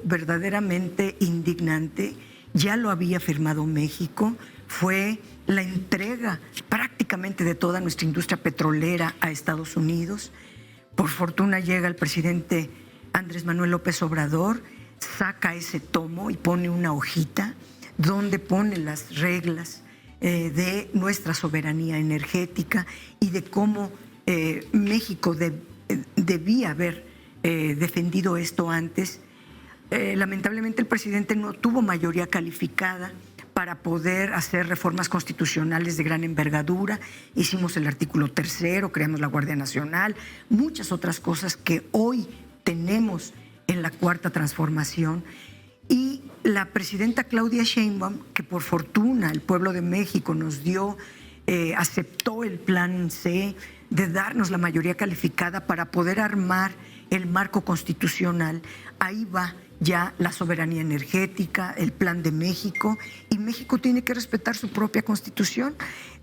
verdaderamente indignante. Ya lo había firmado México, fue la entrega prácticamente de toda nuestra industria petrolera a Estados Unidos. Por fortuna llega el presidente Andrés Manuel López Obrador, saca ese tomo y pone una hojita donde pone las reglas de nuestra soberanía energética y de cómo México debía haber defendido esto antes. Lamentablemente el presidente no tuvo mayoría calificada para poder hacer reformas constitucionales de gran envergadura. Hicimos el artículo 3º, creamos la Guardia Nacional, muchas otras cosas que hoy tenemos en la Cuarta Transformación. Y la presidenta Claudia Sheinbaum, que por fortuna el pueblo de México nos dio, aceptó el plan C de darnos la mayoría calificada para poder armar el marco constitucional. Ahí va ya la soberanía energética, el plan de México, y México tiene que respetar su propia constitución.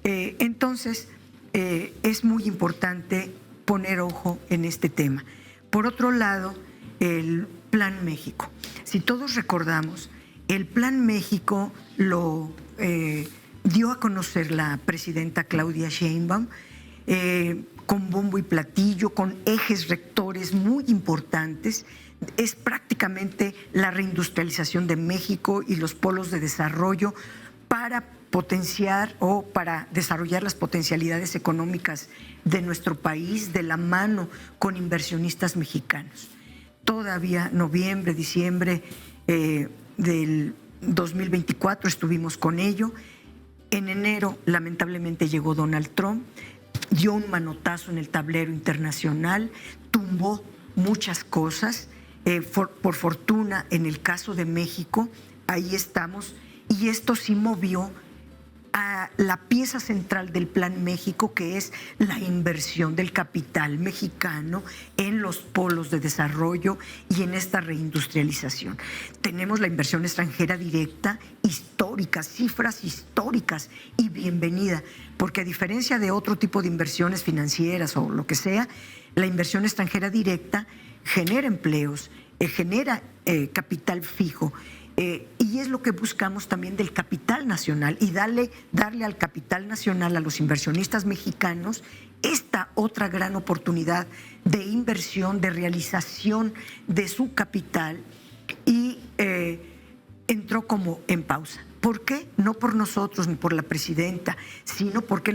Entonces, es muy importante poner ojo en este tema. Por otro lado, el Plan México. Si todos recordamos, el Plan México lo dio a conocer la presidenta Claudia Sheinbaum con bombo y platillo, con ejes rectores muy importantes. Es prácticamente la reindustrialización de México y los polos de desarrollo para potenciar o para desarrollar las potencialidades económicas de nuestro país de la mano con inversionistas mexicanos. Todavía noviembre, diciembre del 2024 estuvimos con ello. En enero, lamentablemente, llegó Donald Trump, dio un manotazo en el tablero internacional, tumbó muchas cosas. Por fortuna, en el caso de México, ahí estamos, y esto sí movió a la pieza central del Plan México, que es la inversión del capital mexicano en los polos de desarrollo y en esta reindustrialización. Tenemos la inversión extranjera directa histórica, cifras históricas, y bienvenida, porque a diferencia de otro tipo de inversiones financieras o lo que sea, la inversión extranjera directa genera empleos, genera capital fijo. Y es lo que buscamos también del capital nacional, y darle al capital nacional, a los inversionistas mexicanos, esta otra gran oportunidad de inversión, de realización de su capital, y entró como en pausa. ¿Por qué? No por nosotros ni por la presidenta, sino porque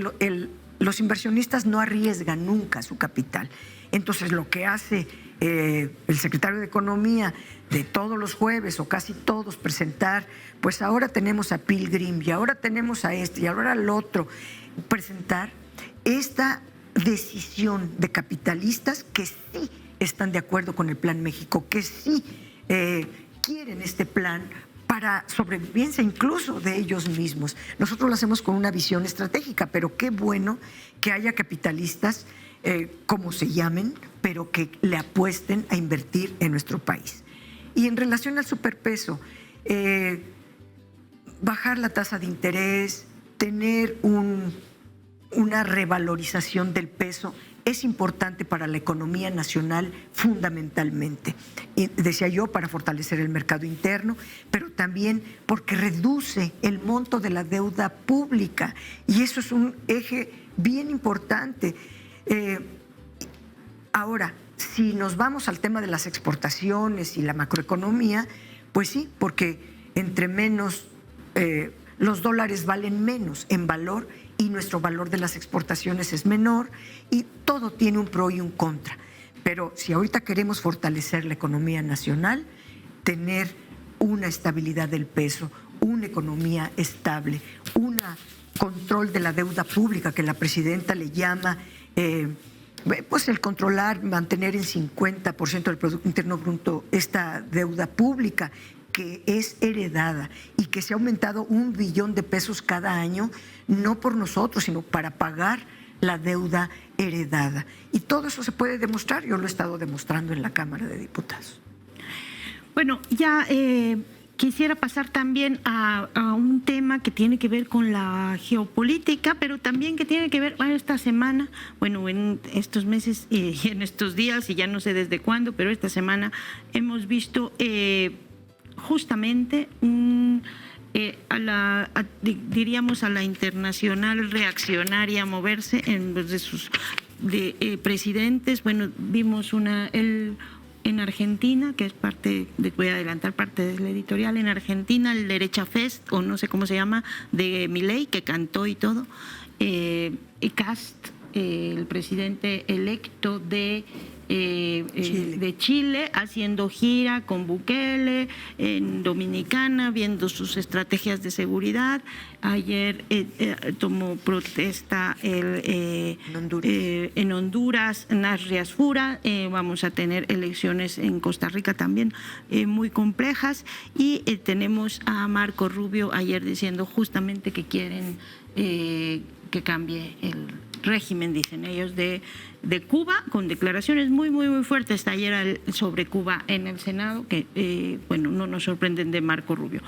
los inversionistas no arriesgan nunca su capital. Entonces, lo que hace el secretario de Economía de todos los jueves, o casi todos, presentar, pues ahora tenemos a Pilgrim, y ahora tenemos a este, y ahora al otro, presentar esta decisión de capitalistas que sí están de acuerdo con el Plan México, que sí quieren este plan para sobrevivencia incluso de ellos mismos. Nosotros lo hacemos con una visión estratégica, pero qué bueno que haya capitalistas, como se llamen, pero que le apuesten a invertir en nuestro país. Y en relación al superpeso, bajar la tasa de interés, tener una revalorización del peso es importante para la economía nacional fundamentalmente. Y decía yo, para fortalecer el mercado interno, pero también porque reduce el monto de la deuda pública, y eso es un eje bien importante. Ahora, si nos vamos al tema de las exportaciones y la macroeconomía, pues sí, porque entre menos, los dólares valen menos en valor, y nuestro valor de las exportaciones es menor, y todo tiene un pro y un contra. Pero si ahorita queremos fortalecer la economía nacional, tener una estabilidad del peso, una economía estable, un control de la deuda pública, que la presidenta le llama, pues el controlar, mantener en 50% del Producto Interno Bruto esta deuda pública, que es heredada y que se ha aumentado 1 billón de pesos cada año, no por nosotros, sino para pagar la deuda heredada. Y todo eso se puede demostrar, yo lo he estado demostrando en la Cámara de Diputados. Bueno, ya quisiera pasar también a un tema que tiene que ver con la geopolítica, pero también que tiene que ver, bueno, esta semana, bueno, en estos meses y en estos días, y ya no sé desde cuándo, pero esta semana hemos visto justamente diríamos a la internacional reaccionaria moverse en los de sus presidentes. Bueno, vimos en Argentina, que es parte de, voy a adelantar parte de la editorial, en Argentina el Derecha Fest, o no sé cómo se llama, de Milei, que cantó y todo, Kast, el presidente electo de Chile, haciendo gira con Bukele en Dominicana, viendo sus estrategias de seguridad. Ayer tomó protesta en Honduras, Nasri Asfura. Vamos a tener elecciones en Costa Rica también muy complejas, y tenemos a Marco Rubio ayer diciendo justamente que quieren que cambie el régimen, dicen ellos, de Cuba, con declaraciones muy fuertes ayer sobre Cuba en el Senado, que bueno, no nos sorprenden de Marco Rubio.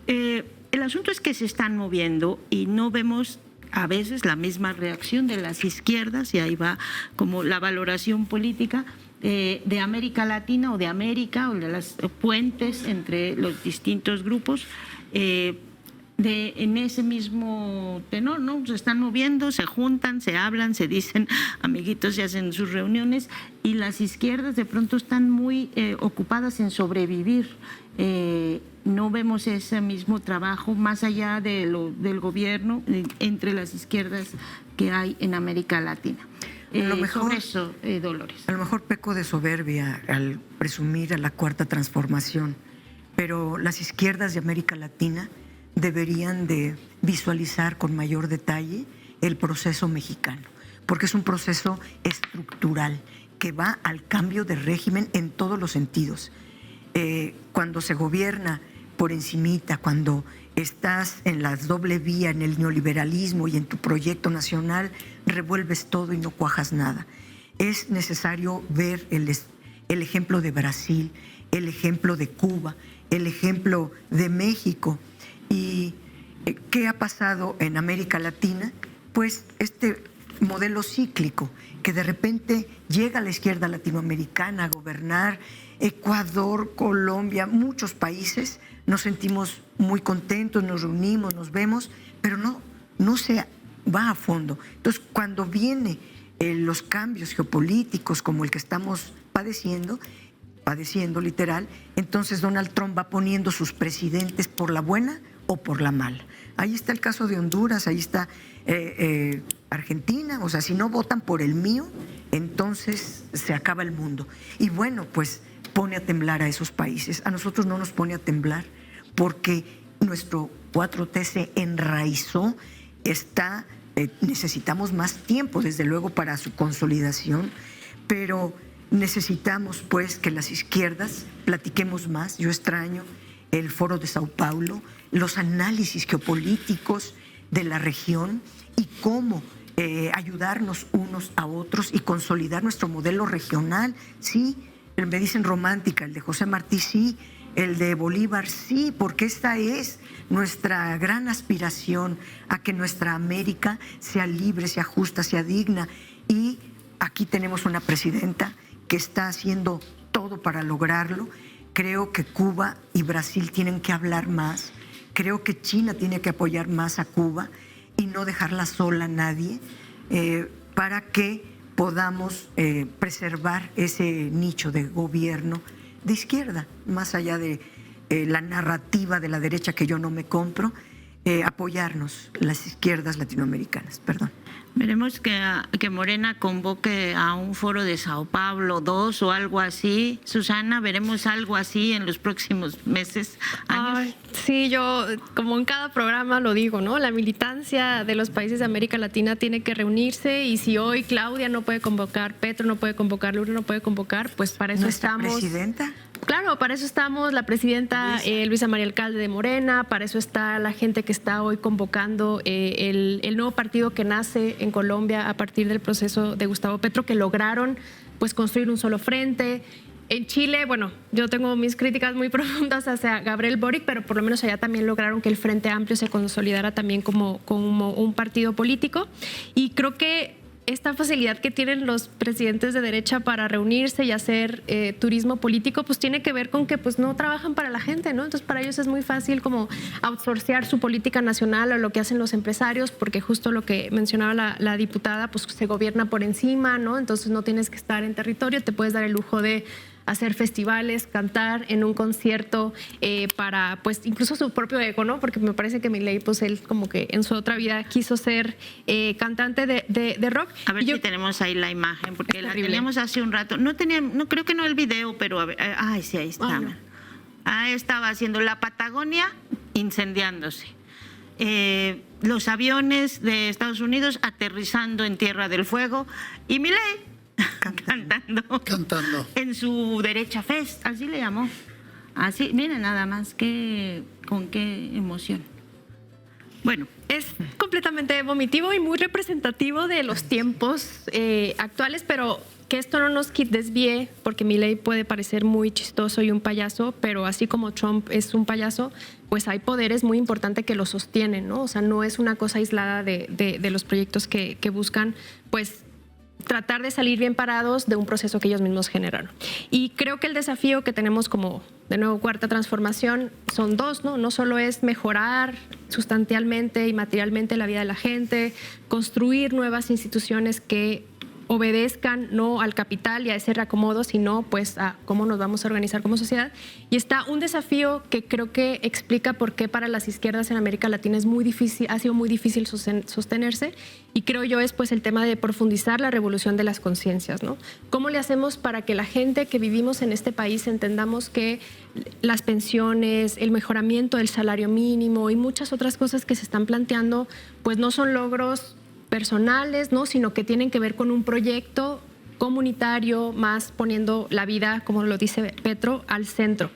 El asunto es que se están moviendo y no vemos a veces la misma reacción de las izquierdas, y ahí va como la valoración política de América Latina o de América, o de las puentes entre los distintos grupos. en ese mismo tenor, ¿no? Se están moviendo, se juntan, se hablan, se dicen amiguitos, se hacen sus reuniones, y las izquierdas de pronto están muy ocupadas en sobrevivir. No vemos ese mismo trabajo más allá del gobierno entre las izquierdas que hay en América Latina. Sobre eso, Dolores. A lo mejor peco de soberbia al presumir a la Cuarta Transformación, pero las izquierdas de América Latina deberían de visualizar con mayor detalle el proceso mexicano, porque es un proceso estructural que va al cambio de régimen en todos los sentidos. Cuando se gobierna por encimita, cuando estás en la doble vía, en el neoliberalismo y en tu proyecto nacional, revuelves todo y no cuajas nada. Es necesario ver el ejemplo de Brasil, el ejemplo de Cuba, el ejemplo de México. ¿Y qué ha pasado en América Latina? Pues este modelo cíclico, que de repente llega a la izquierda latinoamericana a gobernar, Ecuador, Colombia, muchos países, nos sentimos muy contentos, nos reunimos, nos vemos, pero no se va a fondo. Entonces, cuando vienen los cambios geopolíticos como el que estamos padeciendo literal, entonces Donald Trump va poniendo sus presidentes por la buena o por la mala. Ahí está el caso de Honduras, ahí está Argentina. O sea, si no votan por el mío, entonces se acaba el mundo. Y bueno, pues pone a temblar a esos países. A nosotros no nos pone a temblar porque nuestro 4T se enraizó, necesitamos más tiempo, desde luego, para su consolidación, pero necesitamos pues que las izquierdas platiquemos más. Yo extraño el Foro de Sao Paulo, los análisis geopolíticos de la región y cómo ayudarnos unos a otros y consolidar nuestro modelo regional. Sí, me dicen romántica, el de José Martí sí, el de Bolívar sí, porque esta es nuestra gran aspiración a que nuestra América sea libre, sea justa, sea digna. Y aquí tenemos una presidenta que está haciendo todo para lograrlo. Creo que Cuba y Brasil tienen que hablar más. Creo que China tiene que apoyar más a Cuba y no dejarla sola a nadie, para que podamos preservar ese nicho de gobierno de izquierda, más allá de la narrativa de la derecha que yo no me compro, apoyarnos las izquierdas latinoamericanas. Perdón. Veremos que Morena convoque a un foro de Sao Paulo 2 o algo así. Susana, ¿veremos algo así en los próximos meses, años? Ay, sí, yo como en cada programa lo digo, ¿no? La militancia de los países de América Latina tiene que reunirse, y si hoy Claudia no puede convocar, Petro no puede convocar, Lula no puede convocar, pues para eso estamos. ¿Presidenta? Claro, para eso estamos, la presidenta Luisa María Alcalde de Morena, para eso está la gente que está hoy convocando el nuevo partido que nace en Colombia a partir del proceso de Gustavo Petro, que lograron pues construir un solo frente. En Chile, bueno, yo tengo mis críticas muy profundas hacia Gabriel Boric, pero por lo menos allá también lograron que el Frente Amplio se consolidara también como un partido político. Y creo que esta facilidad que tienen los presidentes de derecha para reunirse y hacer turismo político, pues tiene que ver con que pues no trabajan para la gente, ¿no? Entonces para ellos es muy fácil como outsourcear su política nacional a lo que hacen los empresarios, porque justo lo que mencionaba la diputada, pues se gobierna por encima, ¿no? Entonces no tienes que estar en territorio, te puedes dar el lujo de hacer festivales, cantar en un concierto para, pues, incluso su propio ego, ¿no? Porque me parece que Milei, pues, él como que en su otra vida quiso ser cantante de rock. A ver si tenemos ahí la imagen, porque la teníamos hace un rato. No creo que no el video, pero a ver, ay, sí, ahí está. No. Ahí estaba haciendo la Patagonia incendiándose. Los aviones de Estados Unidos aterrizando en Tierra del Fuego y Milei cantando en su Derecha Fest, así le llamó. Así, miren nada más con qué emoción. Bueno, es completamente vomitivo y muy representativo de los tiempos actuales, pero que esto no nos desvíe, porque Milei puede parecer muy chistoso y un payaso, pero así como Trump es un payaso, pues hay poderes muy importantes que lo sostienen, ¿no? O sea, no es una cosa aislada de los proyectos que buscan, pues, tratar de salir bien parados de un proceso que ellos mismos generaron. Y creo que el desafío que tenemos como, de nuevo, cuarta transformación son dos, ¿no? No solo es mejorar sustancialmente y materialmente la vida de la gente, construir nuevas instituciones que obedezcan no al capital y a ese reacomodo, sino pues a cómo nos vamos a organizar como sociedad. Y está un desafío que creo que explica por qué para las izquierdas en América Latina es muy difícil, ha sido muy difícil sostenerse, y creo yo es pues el tema de profundizar la revolución de las conciencias, ¿no? ¿Cómo le hacemos para que la gente que vivimos en este país entendamos que las pensiones, el mejoramiento del salario mínimo y muchas otras cosas que se están planteando pues no son logros personales, ¿no? Sino que tienen que ver con un proyecto comunitario, más poniendo la vida, como lo dice Petro, al centro?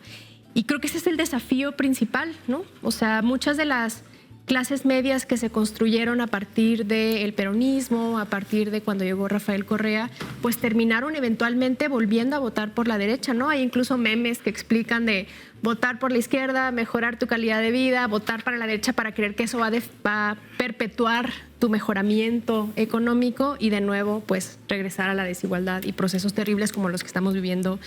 Y creo que ese es el desafío principal, ¿no? O sea, muchas de las clases medias que se construyeron a partir del peronismo, a partir de cuando llegó Rafael Correa, pues terminaron eventualmente volviendo a votar por la derecha, ¿no? Hay incluso memes que explican de votar por la izquierda, mejorar tu calidad de vida, votar para la derecha para creer que eso va a perpetuar tu mejoramiento económico y de nuevo pues regresar a la desigualdad y procesos terribles como los que estamos viviendo,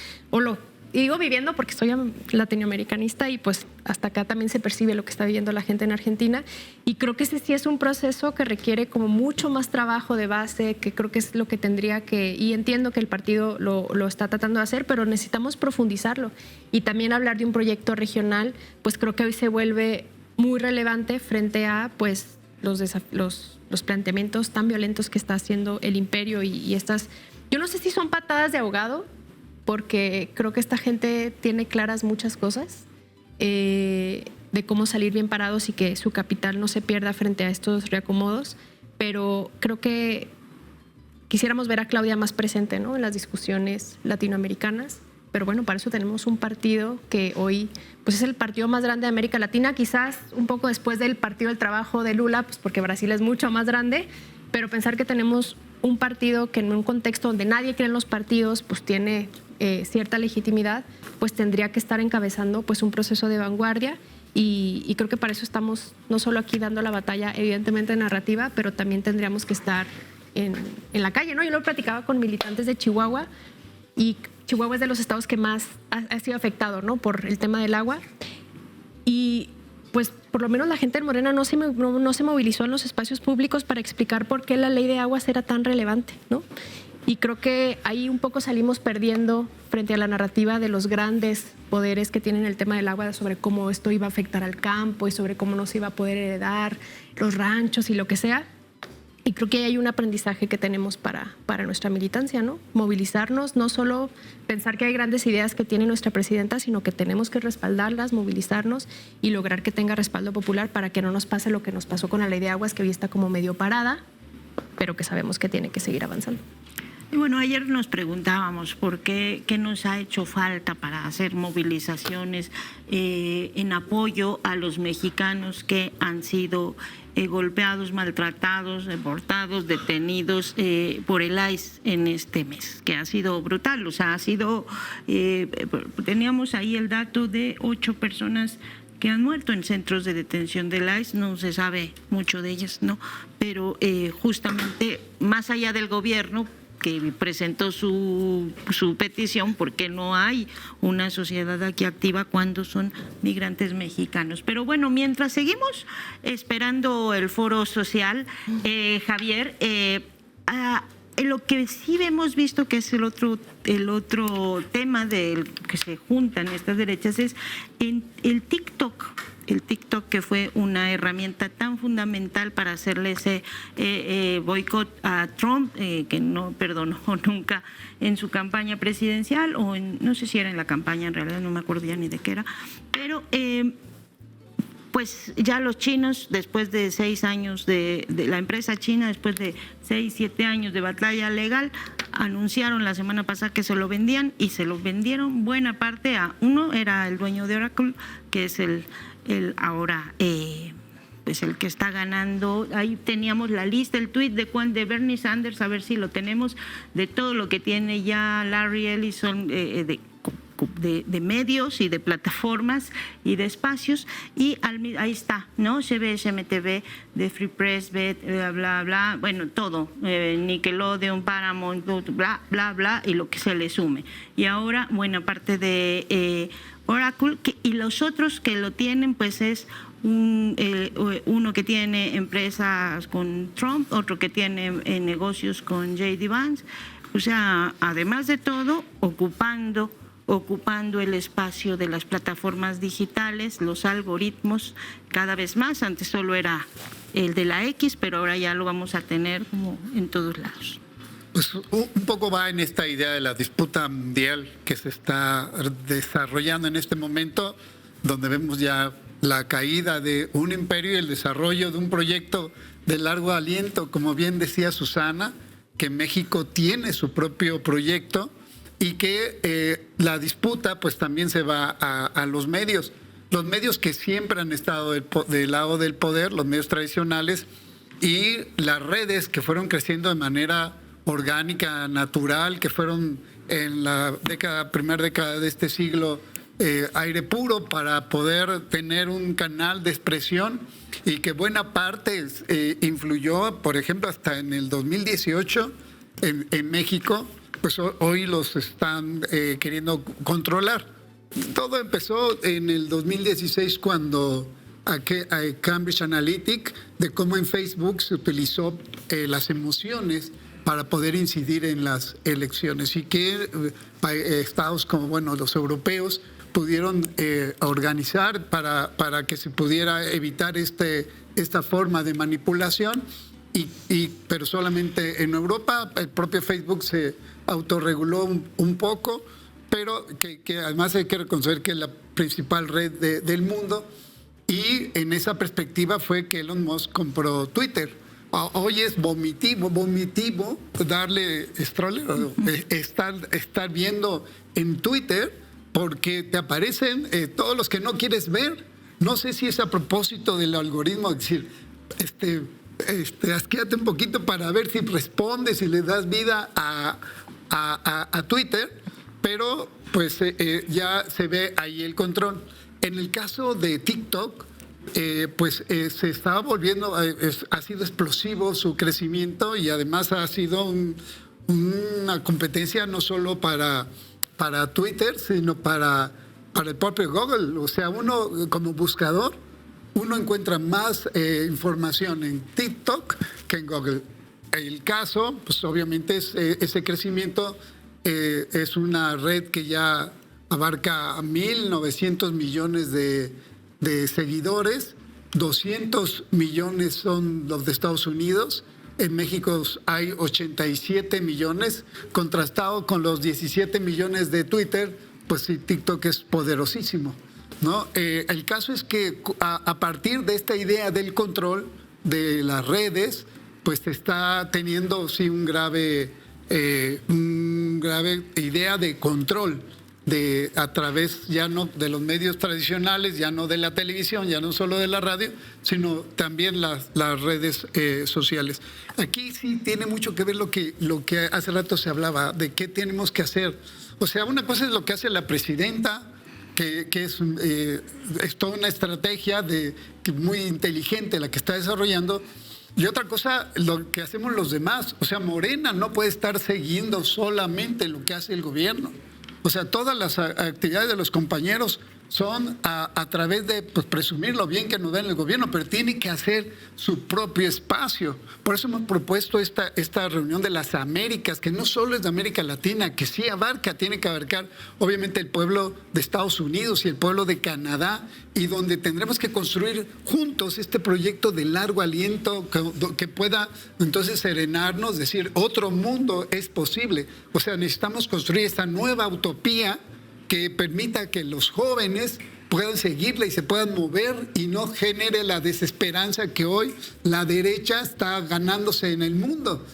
y digo viviendo porque soy latinoamericanista y pues hasta acá también se percibe lo que está viviendo la gente en Argentina, y creo que ese sí es un proceso que requiere como mucho más trabajo de base, que creo que es lo que tendría que, y entiendo que el partido lo está tratando de hacer, pero necesitamos profundizarlo y también hablar de un proyecto regional, pues creo que hoy se vuelve muy relevante frente a pues los planteamientos tan violentos que está haciendo el imperio y estas, yo no sé si son patadas de ahogado, porque creo que esta gente tiene claras muchas cosas de cómo salir bien parados y que su capital no se pierda frente a estos reacomodos, pero creo que quisiéramos ver a Claudia más presente, ¿no? En las discusiones latinoamericanas, pero bueno, para eso tenemos un partido que hoy pues es el partido más grande de América Latina, quizás un poco después del Partido del Trabajo de Lula, pues porque Brasil es mucho más grande, pero pensar que tenemos un partido que en un contexto donde nadie cree en los partidos, pues tiene cierta legitimidad, pues tendría que estar encabezando pues un proceso de vanguardia, y creo que para eso estamos no solo aquí dando la batalla evidentemente narrativa, pero también tendríamos que estar en la calle, ¿no? Yo lo platicaba con militantes de Chihuahua, y Chihuahua es de los estados que más ha sido afectado, ¿no? Por el tema del agua, y pues por lo menos la gente en Morena no se movilizó en los espacios públicos para explicar por qué la ley de aguas era tan relevante, ¿no? Y creo que ahí un poco salimos perdiendo frente a la narrativa de los grandes poderes que tienen el tema del agua, sobre cómo esto iba a afectar al campo y sobre cómo no se iba a poder heredar los ranchos y lo que sea. Y creo que hay un aprendizaje que tenemos para nuestra militancia, ¿no? Movilizarnos, no solo pensar que hay grandes ideas que tiene nuestra presidenta, sino que tenemos que respaldarlas, movilizarnos y lograr que tenga respaldo popular para que no nos pase lo que nos pasó con la ley de aguas, que hoy está como medio parada, pero que sabemos que tiene que seguir avanzando. Y bueno, ayer nos preguntábamos por qué nos ha hecho falta para hacer movilizaciones en apoyo a los mexicanos que han sido golpeados, maltratados, deportados, detenidos por el ICE en este mes, que ha sido brutal. O sea, ha sido, teníamos ahí el dato de 8 personas que han muerto en centros de detención del ICE, no se sabe mucho de ellas, ¿no? Pero justamente más allá del gobierno que presentó su petición, porque no hay una sociedad aquí activa cuando son migrantes mexicanos. Pero bueno, mientras seguimos esperando el foro social, Javier, lo que sí hemos visto que es el otro tema del que se juntan estas derechas es en el TikTok. El TikTok, que fue una herramienta tan fundamental para hacerle ese boicot a Trump, que no perdonó nunca en su campaña presidencial, o no sé si era en la campaña, en realidad no me acuerdo ya ni de qué era, pero pues ya los chinos, después de 6 años de la empresa china, después de 6, 7 años de batalla legal, anunciaron la semana pasada que se lo vendían, y se lo vendieron buena parte a uno, era el dueño de Oracle, que es el ahora pues el que está ganando. Ahí teníamos la lista, el tuit de Bernie Sanders, a ver si lo tenemos, de todo lo que tiene ya Larry Ellison de medios y de plataformas y de espacios, y ahí está, ¿no? CBS, MTV, de Free Press, bla, bla, bla, bueno, todo, Nickelodeon, Paramount, bla, bla, bla, y lo que se le sume. Y ahora, bueno, aparte de Oracle, y los otros que lo tienen, pues es uno que tiene empresas con Trump, otro que tiene negocios con J.D. Vance. O sea, además de todo, ocupando el espacio de las plataformas digitales, los algoritmos cada vez más. Antes solo era el de la X, pero ahora ya lo vamos a tener como en todos lados. Pues un poco va en esta idea de la disputa mundial que se está desarrollando en este momento, donde vemos ya la caída de un imperio y el desarrollo de un proyecto de largo aliento, como bien decía Susana, que México tiene su propio proyecto y que la disputa pues también se va a los medios que siempre han estado del lado del poder, los medios tradicionales, y las redes que fueron creciendo de manera orgánica, natural, que fueron en la primera década de este siglo aire puro para poder tener un canal de expresión, y que buena parte influyó, por ejemplo, hasta en el 2018 en México, pues hoy los están queriendo controlar. Todo empezó en el 2016 cuando Cambridge Analytica, de cómo en Facebook se utilizó las emociones para poder incidir en las elecciones, y que estados como, bueno, los europeos pudieron organizar para que se pudiera evitar esta forma de manipulación, pero solamente en Europa. El propio Facebook se autorreguló un poco, pero que además hay que reconocer que es la principal red del mundo, y en esa perspectiva fue que Elon Musk compró Twitter. Hoy es vomitivo darle estar viendo en Twitter, porque te aparecen todos los que no quieres ver. No sé si es a propósito del algoritmo, es decir, asquéate un poquito para ver si respondes y le das vida a Twitter, pero pues ya se ve ahí el control. En el caso de TikTok, se estaba volviendo, ha sido explosivo su crecimiento, y además ha sido una competencia no solo para Twitter, sino para el propio Google. O sea, uno como buscador, uno encuentra más información en TikTok que en Google. El caso, pues obviamente es ese crecimiento, es una red que ya abarca 1.900 millones de seguidores, 200 millones son los de Estados Unidos. En México hay 87 millones, contrastado con los 17 millones de Twitter, pues sí, TikTok es poderosísimo, ¿no? El caso es que a partir de esta idea del control de las redes, pues se está teniendo sí un grave idea de control a través ya no de los medios tradicionales, ya no de la televisión, ya no solo de la radio, sino también las redes sociales. Aquí sí tiene mucho que ver lo que hace rato se hablaba, de qué tenemos que hacer. O sea, una cosa es lo que hace la presidenta, que es toda una estrategia muy inteligente la que está desarrollando, y otra cosa, lo que hacemos los demás. O sea, Morena no puede estar siguiendo solamente lo que hace el gobierno. O sea, todas las actividades de los compañeros son a través de presumir lo bien que nos da en el gobierno, pero tiene que hacer su propio espacio. Por eso hemos propuesto esta reunión de las Américas, que no solo es de América Latina, que sí tiene que abarcar obviamente el pueblo de Estados Unidos y el pueblo de Canadá, y donde tendremos que construir juntos este proyecto de largo aliento que pueda entonces serenarnos, decir, otro mundo es posible. O sea, necesitamos construir esta nueva utopía que permita que los jóvenes puedan seguirla y se puedan mover, y no genere la desesperanza que hoy la derecha está ganándose en el mundo,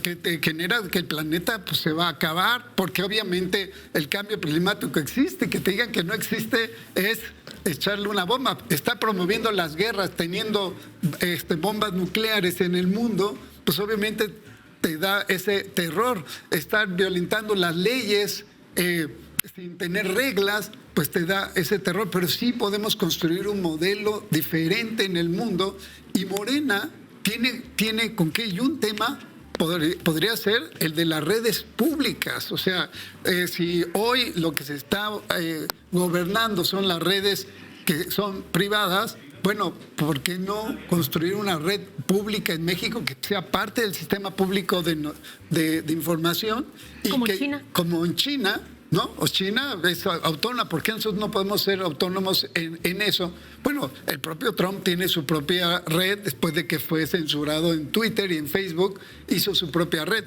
que genera que el planeta se va a acabar, porque obviamente el cambio climático existe. Que te digan que no existe es echarle una bomba. Está promoviendo las guerras, teniendo bombas nucleares en el mundo, pues obviamente te da ese terror. Estar violentando las leyes sin tener reglas, pues te da ese terror, pero sí podemos construir un modelo diferente en el mundo, y Morena tiene con qué, y un tema podría ser el de las redes públicas. O sea, si hoy lo que se está gobernando son las redes que son privadas, bueno, ¿por qué no construir una red pública en México que sea parte del sistema público de información? Y como que, China. Como en China, ¿no? O China es autónoma. ¿Por qué nosotros no podemos ser autónomos en eso? Bueno, el propio Trump tiene su propia red después de que fue censurado en Twitter y en Facebook. Hizo su propia red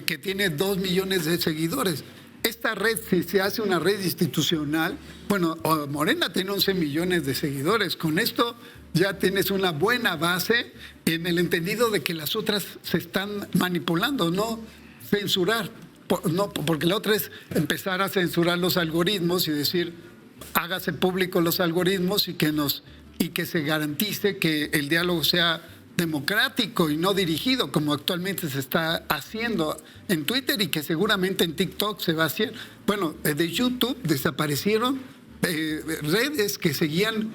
que tiene 2 millones de seguidores. Esta red, si se hace una red institucional, bueno, Morena tiene 11 millones de seguidores. Con esto ya tienes una buena base en el entendido de que las otras se están manipulando, no censurar. No, porque la otra es empezar a censurar los algoritmos y decir, hágase público los algoritmos y que se garantice que el diálogo sea democrático y no dirigido, como actualmente se está haciendo en Twitter y que seguramente en TikTok se va a hacer. Bueno, de YouTube desaparecieron redes que seguían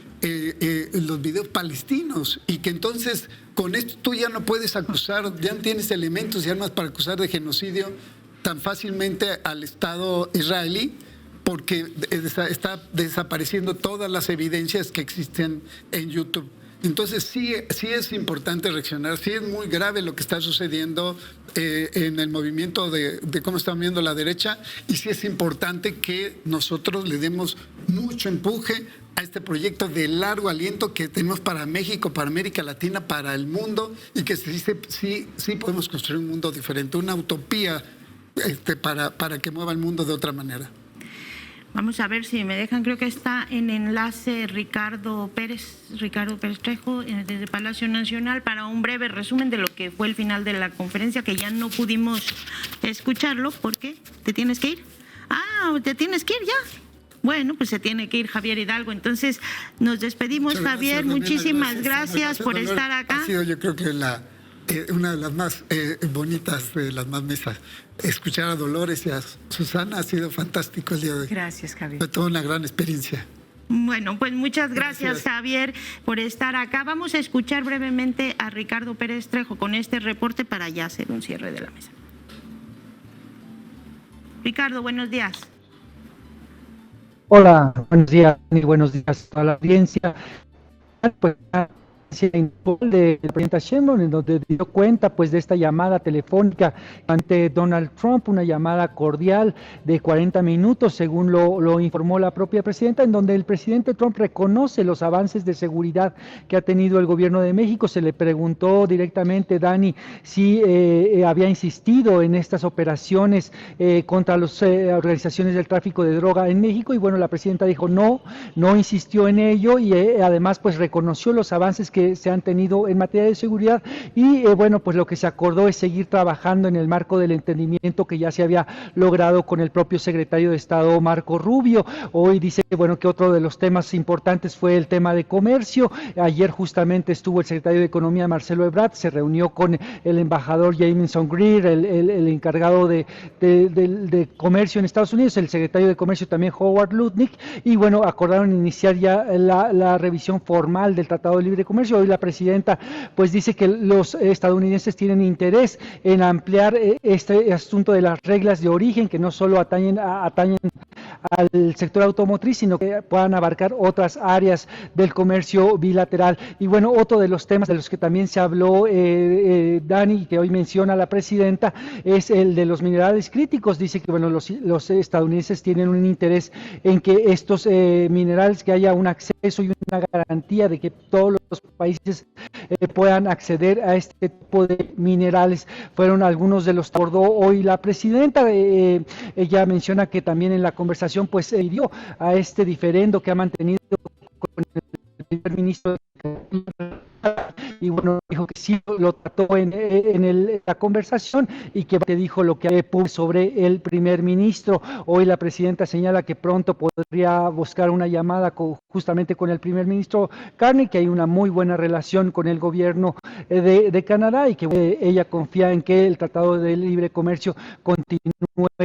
los videos palestinos, y que entonces con esto tú ya no puedes acusar, ya no tienes elementos y armas para acusar de genocidio tan fácilmente al Estado israelí, porque está desapareciendo todas las evidencias que existen en YouTube. Entonces sí es importante reaccionar, sí es muy grave lo que está sucediendo en el movimiento de cómo está viendo la derecha, y sí es importante que nosotros le demos mucho empuje a este proyecto de largo aliento que tenemos para México, para América Latina, para el mundo, y que sí podemos construir un mundo diferente, una utopía para que mueva el mundo de otra manera. Vamos a ver si me dejan, creo que está en enlace Ricardo Pérez Trejo desde Palacio Nacional para un breve resumen de lo que fue el final de la conferencia, que ya no pudimos escucharlo. ¿Por qué? ¿Te tienes que ir? Ah, ¿te tienes que ir ya? Bueno, pues se tiene que ir Javier Hidalgo. Entonces nos despedimos, Javier. Muchísimas gracias por estar acá. Ha sido, yo creo que una de las más bonitas, de las más mesas. Escuchar a Dolores y a Susana ha sido fantástico el día de hoy. Gracias, Javier. Fue toda una gran experiencia. Bueno, pues muchas gracias, Javier, por estar acá. Vamos a escuchar brevemente a Ricardo Pérez Trejo con este reporte para ya hacer un cierre de la mesa. Ricardo, buenos días. Hola, buenos días y buenos días a la audiencia. Pues, de la presidenta Sheinbaum, en donde dio cuenta pues de esta llamada telefónica ante Donald Trump, una llamada cordial de 40 minutos, según lo informó la propia presidenta, en donde el presidente Trump reconoce los avances de seguridad que ha tenido el gobierno de México. Se le preguntó directamente, Dani, si había insistido en estas operaciones contra las organizaciones del tráfico de droga en México, y bueno, la presidenta dijo no insistió en ello, y además pues reconoció los avances que se han tenido en materia de seguridad, y bueno, pues lo que se acordó es seguir trabajando en el marco del entendimiento que ya se había logrado con el propio secretario de Estado Marco Rubio. Hoy dice bueno que otro de los temas importantes fue el tema de comercio. Ayer justamente estuvo el secretario de Economía Marcelo Ebrard, se reunió con el embajador Jamieson Greer, el encargado de comercio en Estados Unidos, el secretario de Comercio también Howard Lutnick, y bueno, acordaron iniciar ya la revisión formal del Tratado de Libre Comercio. Hoy la presidenta pues dice que los estadounidenses tienen interés en ampliar este asunto de las reglas de origen, que no solo atañen al sector automotriz, sino que puedan abarcar otras áreas del comercio bilateral. Y bueno, otro de los temas de los que también se habló, Dani, que hoy menciona la presidenta, es el de los minerales críticos. Dice que bueno, los estadounidenses tienen un interés en que estos minerales, que haya un acceso y una garantía de que todos los países puedan acceder a este tipo de minerales. Fueron algunos de los que abordó hoy la presidenta. Ella menciona que también en la conversación pues se dio a este diferendo que ha mantenido con el primer ministro y bueno, dijo que sí lo trató en la conversación y que dijo lo que puso sobre el primer ministro. Hoy la presidenta señala que pronto podría buscar una llamada justamente con el primer ministro Carney, que hay una muy buena relación con el gobierno de Canadá y que ella confía en que el Tratado de Libre Comercio continúe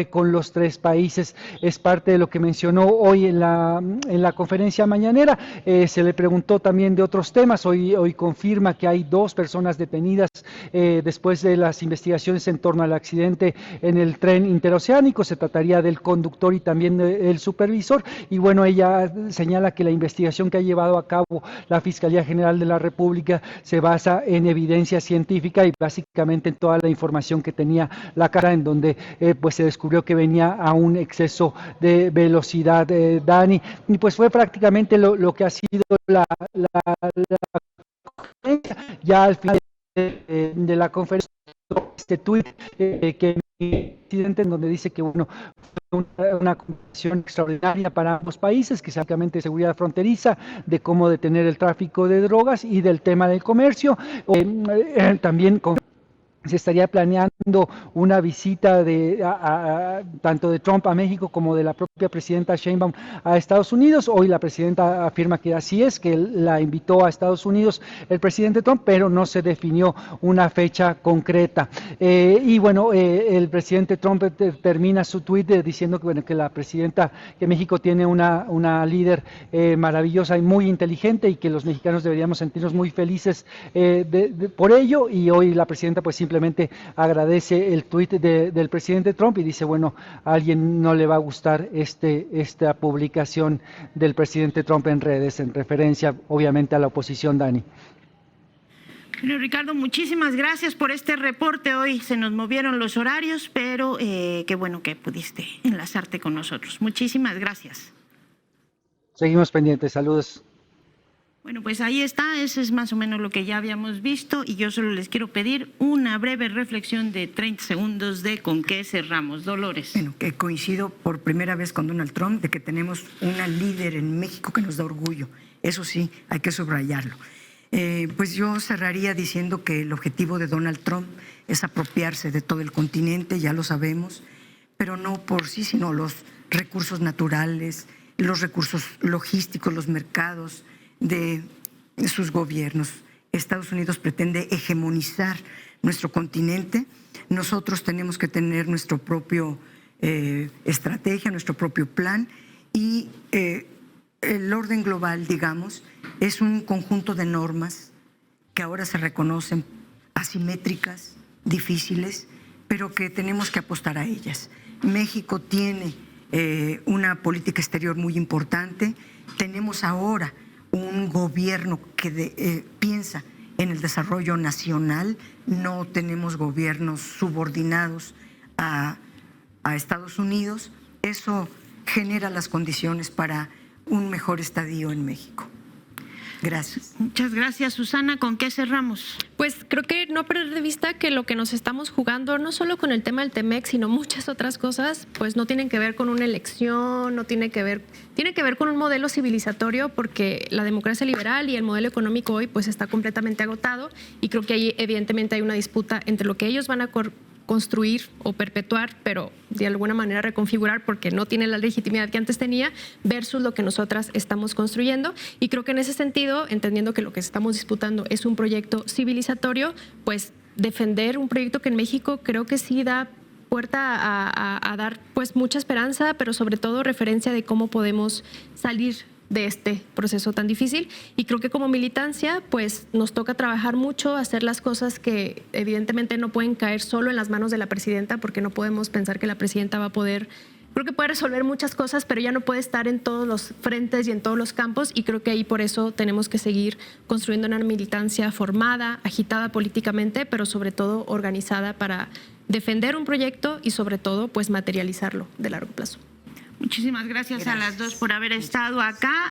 con los tres países. Es parte de lo que mencionó hoy en la conferencia mañanera. Se le preguntó también de otros temas. Hoy confirma que hay 2 personas detenidas después de las investigaciones en torno al accidente en el tren interoceánico. Se trataría del conductor y también del supervisor. Y bueno, ella señala que la investigación que ha llevado a cabo la Fiscalía General de la República se basa en evidencia científica y básicamente en toda la información que tenía la cara, en donde pues se descubrió que venía a un exceso de velocidad, Dani. Y pues fue prácticamente lo que ha sido la ya al final de la conferencia, este tuit que el presidente, en donde dice que bueno, fue una conversación extraordinaria para ambos países, que es básicamente seguridad fronteriza, de cómo detener el tráfico de drogas y del tema del comercio. También se estaría planeando una visita tanto de Trump a México como de la propia presidenta Sheinbaum a Estados Unidos. Hoy la presidenta afirma que así es, que la invitó a Estados Unidos el presidente Trump, pero no se definió una fecha concreta. Y bueno, el presidente Trump termina su tuit diciendo que, bueno, que la presidenta, que México tiene una líder maravillosa y muy inteligente y que los mexicanos deberíamos sentirnos muy felices por ello. Y hoy la presidenta pues simplemente agradece el tuit del presidente Trump y dice, bueno, a alguien no le va a gustar esta publicación del presidente Trump en redes, en referencia obviamente a la oposición, Dani. Bueno, Ricardo, muchísimas gracias por este reporte. Hoy se nos movieron los horarios, pero qué bueno que pudiste enlazarte con nosotros. Muchísimas gracias. Seguimos pendientes. Saludos. Bueno, pues ahí está, eso es más o menos lo que ya habíamos visto y yo solo les quiero pedir una breve reflexión de 30 segundos de con qué cerramos. Dolores. Bueno, que coincido por primera vez con Donald Trump de que tenemos una líder en México que nos da orgullo. Eso sí, hay que subrayarlo. Pues yo cerraría diciendo que el objetivo de Donald Trump es apropiarse de todo el continente, ya lo sabemos, pero no por sí, sino los recursos naturales, los recursos logísticos, los mercados de sus gobiernos. Estados Unidos pretende hegemonizar nuestro continente. Nosotros tenemos que tener nuestro propio estrategia, nuestro propio plan y el orden global, digamos, es un conjunto de normas que ahora se reconocen asimétricas, difíciles, pero que tenemos que apostar a ellas. México tiene una política exterior muy importante. Tenemos ahora un gobierno que piensa en el desarrollo nacional. No tenemos gobiernos subordinados a Estados Unidos. Eso genera las condiciones para un mejor estadio en México. Gracias. Muchas gracias, Susana. ¿Con qué cerramos? Pues creo que no perder de vista que lo que nos estamos jugando, no solo con el tema del TEMEC, sino muchas otras cosas, pues no tienen que ver con una elección, no tiene que ver con un modelo civilizatorio, porque la democracia liberal y el modelo económico hoy pues está completamente agotado y creo que ahí evidentemente hay una disputa entre lo que ellos van a construir o perpetuar, pero de alguna manera reconfigurar porque no tiene la legitimidad que antes tenía, versus lo que nosotras estamos construyendo. Y creo que en ese sentido, entendiendo que lo que estamos disputando es un proyecto civilizatorio, pues defender un proyecto que en México creo que sí da puerta a dar pues mucha esperanza, pero sobre todo referencia de cómo podemos salir de este proceso tan difícil. Y creo que como militancia pues nos toca trabajar mucho, hacer las cosas que evidentemente no pueden caer solo en las manos de la presidenta, porque no podemos pensar que la presidenta va a poder, creo que puede resolver muchas cosas, pero ya no puede estar en todos los frentes y en todos los campos, y creo que ahí por eso tenemos que seguir construyendo una militancia formada, agitada políticamente, pero sobre todo organizada para defender un proyecto y sobre todo pues materializarlo de largo plazo. Muchísimas gracias a las dos por haber estado acá.